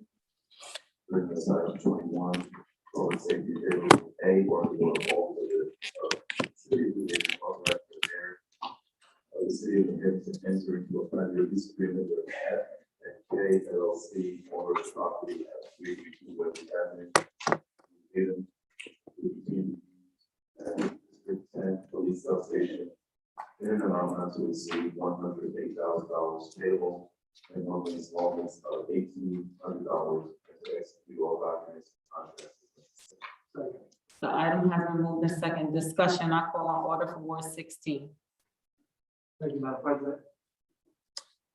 Bring this item 21, public safety table A, or the Board of Aldermen of the City of Dearborn, authorized the mayor of the City of Dearborn to enter into a 5-year lease agreement with F and K LLC for the property at 332 West Avenue. Given District 10 Police Substation in an amount not to exceed $108,000 payable and monthly installments of $18 $200 and to execute all documents and contracts. The item has been moved in second discussion. I call on order for Ward 16. Thank you, Madam President.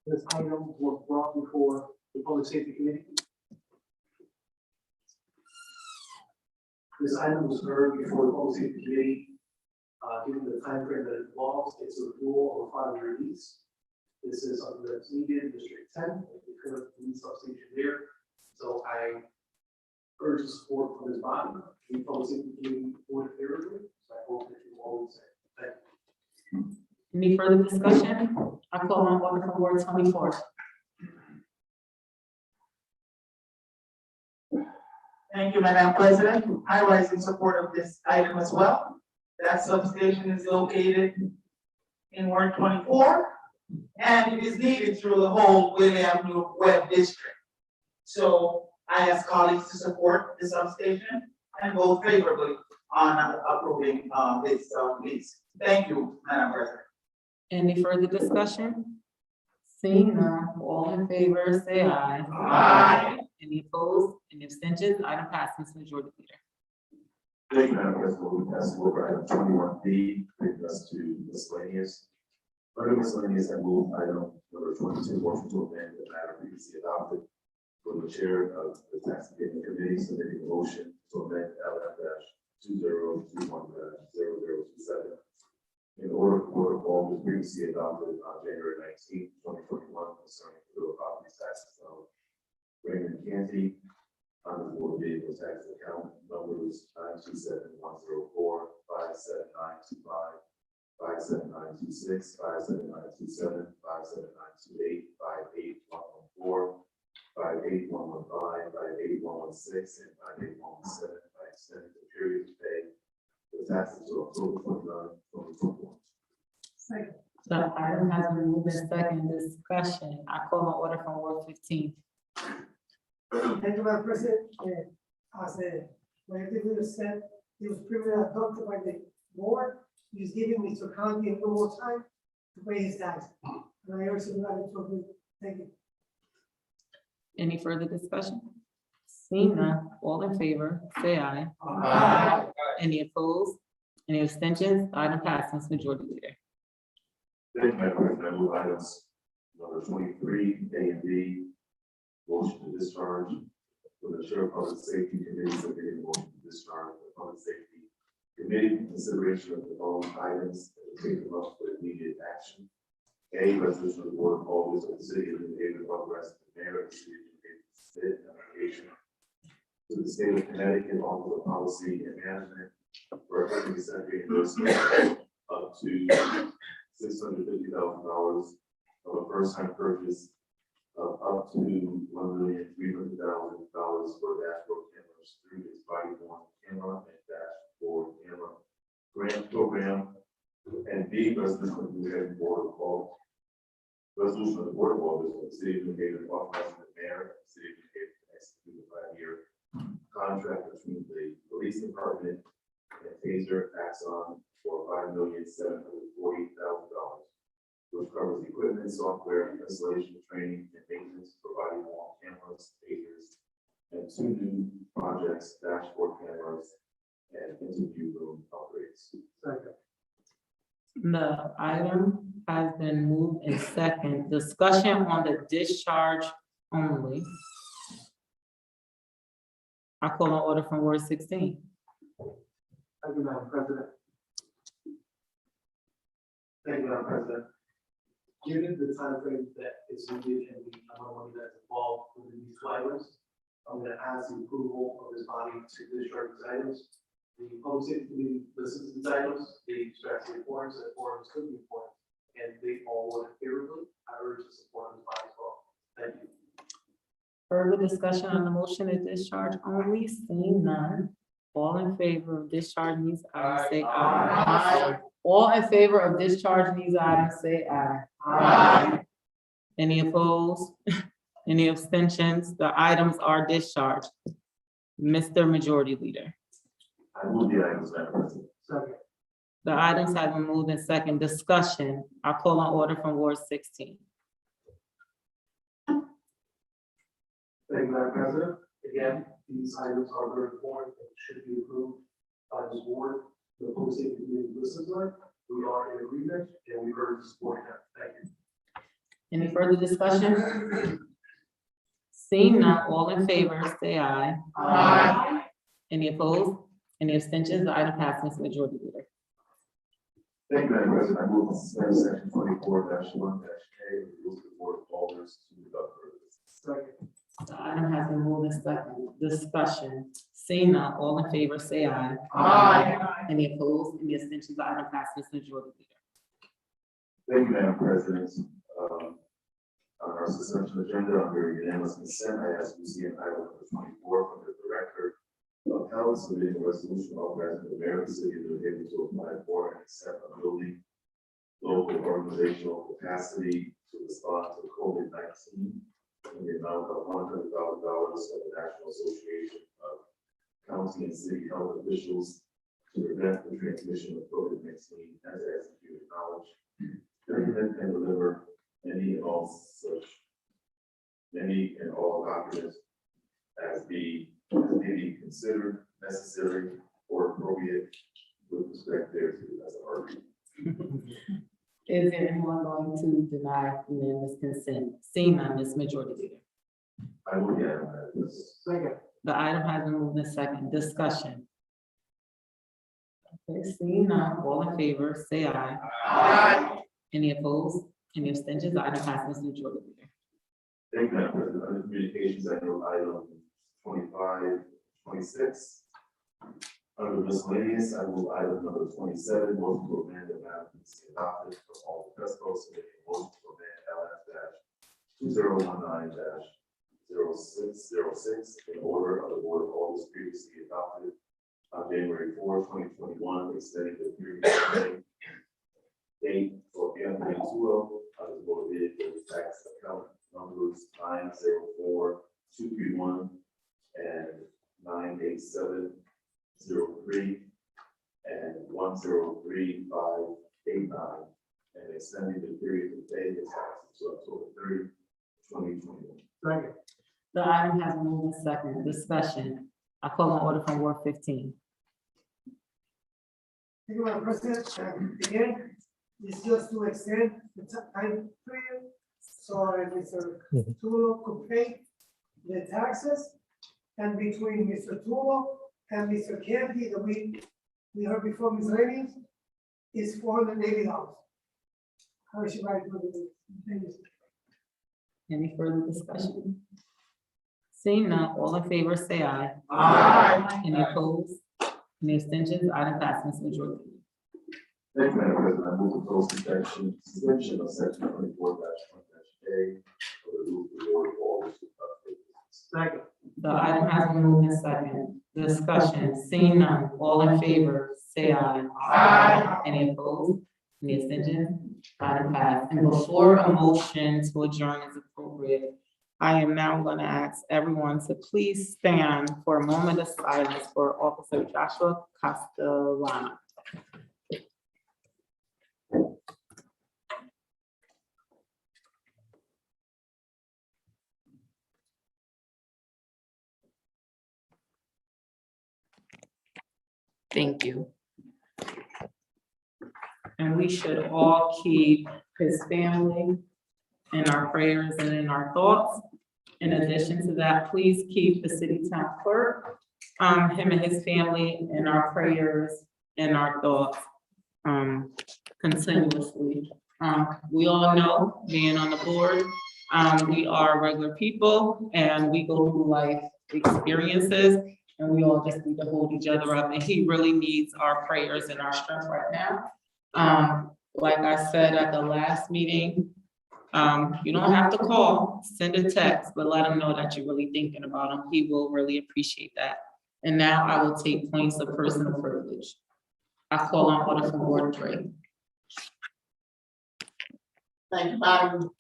This item was brought before the Public Safety Committee. This item was heard before the Public Safety Committee. Given the timeframe that it involves, it's a rule of final release. This is something that's needed in District 10, the current police substation there. So I urge the support from this body. The Public Safety Committee voted favorably, so I hope that you all will say thank you. Any further discussion? I call on order for Ward 24. Thank you, Madam President. I rise in support of this item as well. That substation is located in Ward 24, and it is needed through the whole William Avenue Web District. So I ask colleagues to support the substation and vote favorably on approving this lease. Thank you, Madam President. Any further discussion? Seeing none, all in favor, say aye. Aye. Any opposed? Any abstentions? Item passes. Majority Leader. Thank you, Madam President. We pass over item 21B, bringing us to miscellaneous. Under miscellaneous, I move item number 22, motion to amend the matter previously adopted. For the chair of the tax abatement committee, submitting a motion to amend LF-2021-0027 in order for protocol was previously adopted on January 19, 2021, concerning real property taxes of Raymond Canty on the board vehicle tax account numbers 927-104, 57925, 57926, 57927, 57928, 58114, 58115, 58116, and 58117 by extending the period to pay the taxes to October 29, 2021. The item has been moved in second discussion. I call on order from Ward 15. Thank you, Madam President. As my leader said, it was previously adopted by the board. He's giving Mr. Conti a little more time to pay his tax. And I urge the matter to approve. Thank you. Any further discussion? Seeing none, all in favor, say aye. Aye. Any opposed? Any abstentions? Item passes. Majority Leader. Thank you, Madam President. I move items number 23, A and B, motion to discharge. For the Chair of Public Safety Committee, submitting a motion to discharge the Public Safety Committee in consideration of the following items and take them up for immediate action. A, resolution of the Board of Aldermen of the City of New Haven authorizing the mayor of the City of New Haven to submit an application to the State of Connecticut Office of Policy and Management for a 50% reimbursement up to $650,000 of a first-time purchase of up to $1,300,000 for dashboard cameras through its body-worn camera and dashboard camera grant program. And B, resolution of the New Haven Board of Aldermen. Resolution of the Board of Aldermen of the City of New Haven authorizing the mayor of the City of New Haven to execute a 5-year contract between the police department and Taser Axon for $5,740,000, which covers equipment, software, installation, training, and maintenance, providing all cameras, tasers, and 2 new projects, dashboard cameras, and interview room upgrades. The item has been moved in second. Discussion on the discharge only. I call on order from Ward 16. Thank you, Madam President. Thank you, Madam President. Given the timeframe that is needed and the amount of money that's involved within these two items, I'm going to ask the approval of this body to discharge these items. The Public Safety Committee listens to these items, they express the importance that forums could be important, and they all voted favorably. I urge the support of this body as well. Thank you. Further discussion on the motion to discharge only, seeing none. All in favor of discharging these items, say aye. All in favor of discharging these items, say aye. Aye. Any opposed? Any abstentions? The items are discharged. Mr. Majority Leader. I move the items, Madam President. Second. The items have been moved in second. Discussion. I call on order from Ward 16. Thank Thank you, Madam President. Again, these items are very important and should be approved by the board. The public safety committee listens to it. We are in agreement and we urge to support that. Thank you. Any further discussion? Seeing none, all in favor, say aye. Aye. Any opposed? Any abstentions? The item passes, majority leader. Thank you, Madam President. I move to suspend section 24-1-K of the rules of the Board of Alderers to conduct further business. Second. The item has been moved and seconded. Discussion. Seeing none, all in favor, say aye. Aye. Any opposed? Any abstentions? The item passes, majority leader. Thank you, Madam President. On our suspension agenda, under unanimous consent, I ask you to see item number 24 from the Director of Health, submitting a resolution authorizing the mayor of the city of New Haven to apply for and accept a building local organizational capacity to respond to COVID-19 in the amount of $100,000 of the National Association of County and City Health Officials to prevent the transmission of COVID-19 and to execute, acknowledge, document, and deliver any and all documents as may be considered necessary or appropriate with respect thereto as a party. Is there anyone going to deny unanimous consent? Seeing none, Ms. Majority Leader. I will get this. Second. The item has been moved in second. Discussion. Okay, seeing none, all in favor, say aye. Aye. Any opposed? Any abstentions? The item passes, majority leader. Thank you, Madam President. Under communications, I know item 25, 26. Under miscellaneous, I move item number 27, motion to amend the map adopted from all the press posts, submitting a motion to amend LF-2019-0606 in order of the Board of Alderers previously adopted on January 4, 2021, extending the period date for Anthony Tulo on the motor vehicle tax account numbers 904-231 and 98703 and 103589, and extending the period of pay the taxes to October 30, 2021. Second. The item has been moved in second. Discussion. I call on order from Ward 15. Thank you, Madam President. Again, it's just to extend the time period, so Mr. Tulo could pay the taxes, and between Mr. Tulo and Mr. Candy, that we heard before miscellaneous, is $480. How is she right? Any further discussion? Seeing none, all in favor, say aye. Aye. Any opposed? Any abstentions? Item passes, majority leader. Thank you, Madam President. I move to close suspension of section 24-1-K of the rules of the Board of Alderers to conduct business. Second. The item has been moved in second. Discussion. Seeing none, all in favor, say aye. Aye. Any opposed? Any abstentions? Item passed. And before a motion to adjourn is appropriate, I am now going to ask everyone to please stand for a moment of silence for Officer Joshua Costa. Thank you. And we should all keep his family in our prayers and in our thoughts. In addition to that, please keep the city town clerk, him and his family in our prayers and our thoughts, continuously. We all know, being on the board, we are regular people and we go through life experiences, and we all just need to hold each other up, and he really needs our prayers and our strength right now. Like I said at the last meeting, you don't have to call, send a text, but let him know that you're really thinking about him. He will really appreciate that. And now I will take points of personal privilege. I call on order from Ward 3. Thank you, Madam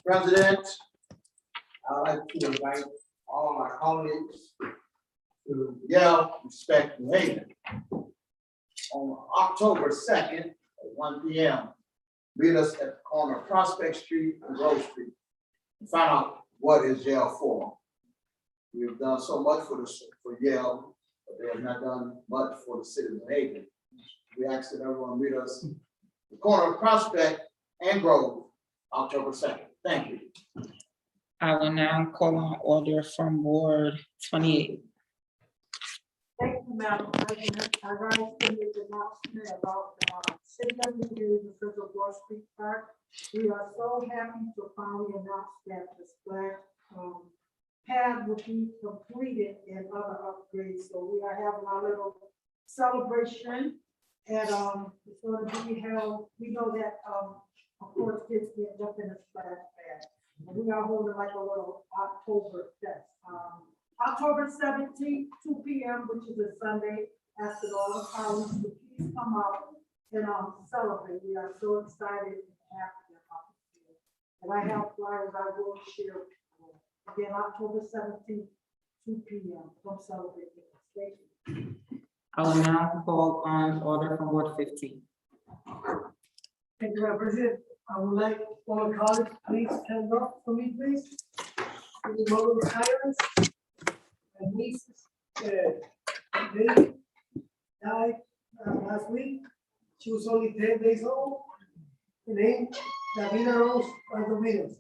President. I'd like to invite all my colleagues to yell respect New Haven. On October 2nd at 1 p.m., meet us at the corner of Prospect Street and Grove Street to find out what is yelled for. We've done so much for Yale, but they have not done much for the city of Haven. We ask that everyone meet us at the corner of Prospect and Grove, October 2nd. Thank you. I will now call on order from Ward 28. Thank you, Madam President. I rise to make an announcement about the city of New Jersey, the Central Broad Street Park. We are so happy to finally announce that the splash pad will be completed and other upgrades. So we are having our little celebration, and it's going to be held. We know that of course kids get up in the splash pad, and we are holding like a little October fest. October 17th, 2 p.m., which is a Sunday, asking all the colleagues to please come out and celebrate. We are so excited and happy about it. And I have flyers I will share. Again, October 17th, 2 p.m. Come celebrate with us. Thank you. I will now call on order from Ward 15. Thank you, Madam President. I would like all colleagues, please stand up for me, please. In the moment of silence. My niece, Lily, died last week. She was only 10 days old. The name, Davina Rose Valdominos.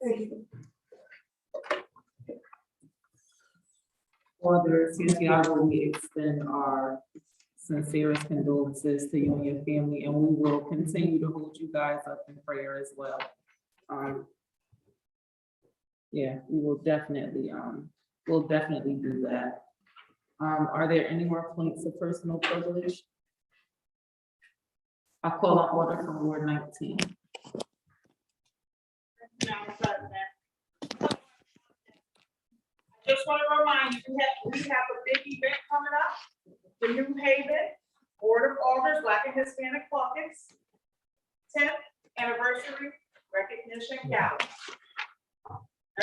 Thank you. Order, Santiago, we extend our sincerest condolences to you and your family, and we will continue to hold you guys up in prayer as well. Yeah, we will definitely, we'll definitely do that. Are there any more points of personal privilege? I call on order from Ward 19. Madam President. Just want to remind you, we have a big event coming up, the New Haven Board of Alders Black and Hispanic Caucus 10th Anniversary Recognition Gala.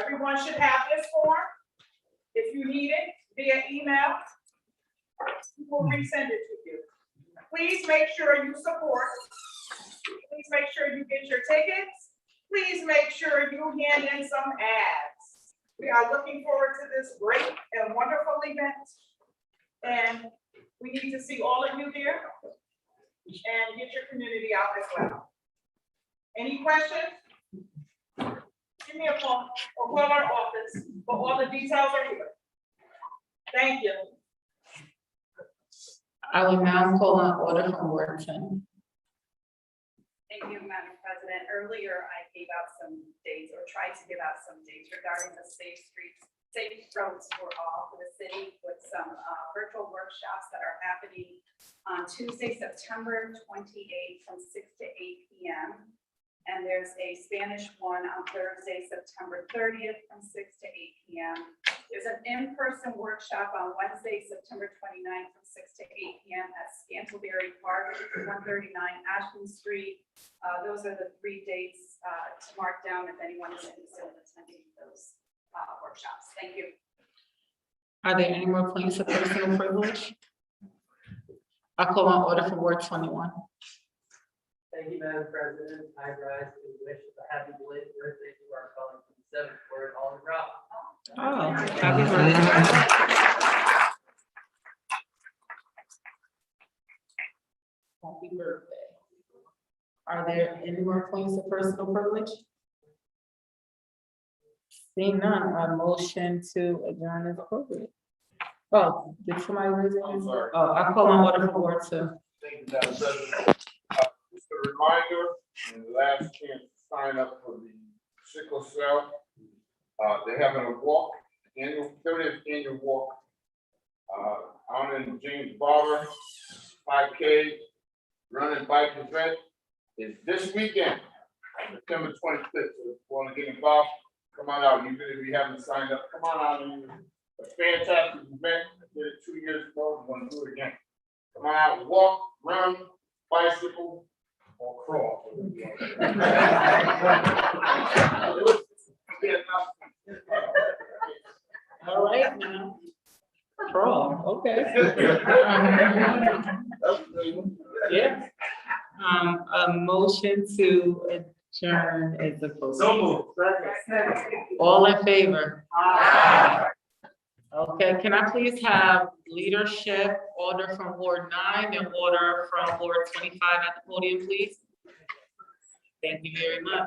Everyone should have this form. If you need it via email, we will resend it to you. Please make sure you support. Please make sure you get your tickets. Please make sure you hand in some ads. We are looking forward to this great and wonderful event. And we need to see all of you there and get your community out as well. Any questions? Give me a call or call our office, but all the details are here. Thank you. I will now call on order from Ward 10. Thank you, Madam President. Earlier, I gave out some dates or tried to give out some dates regarding the safe streets, safe roads for all for the city with some virtual workshops that are happening on Tuesday, September 28th from 6 to 8 p.m. And there's a Spanish one on Thursday, September 30th from 6 to 8 p.m. There's an in-person workshop on Wednesday, September 29th from 6 to 8 p.m. at Scantlebury Park, 139 Ashland Street. Those are the 3 dates to mark down if anyone is interested in attending those workshops. Thank you. Are there any more points of personal privilege? I call on order from Ward 21. Thank you, Madam President. I rise to wish a happy belated birthday to our colleague from the 7th Ward, Alden Rob. Oh, happy birthday. Happy birthday. Are there any more points of personal privilege? Seeing none, a motion to adjourn is appropriate. Oh, did somebody raise their hand? I'm sorry. Oh, I call on order for Ward 2. Thank you, Madam President. Just a reminder, and the last chance to sign up for the sickle cell. They're having a walk, annual 30th annual walk. Honoring James Barber, 5K running bike event is this weekend, September 25th. So if you want to get involved, come on out. Even if you haven't signed up, come on out. It's a fantastic event. I did it 2 years ago. I'm going to do it again. Come on out, walk, run, bicycle, or crawl. All right now. Crawl, okay. Yeah. A motion to adjourn is opposed. So moved. All in favor? Okay, can I please have leadership, order from Ward 9 and order from Ward 25 at the podium, please? Thank you very much.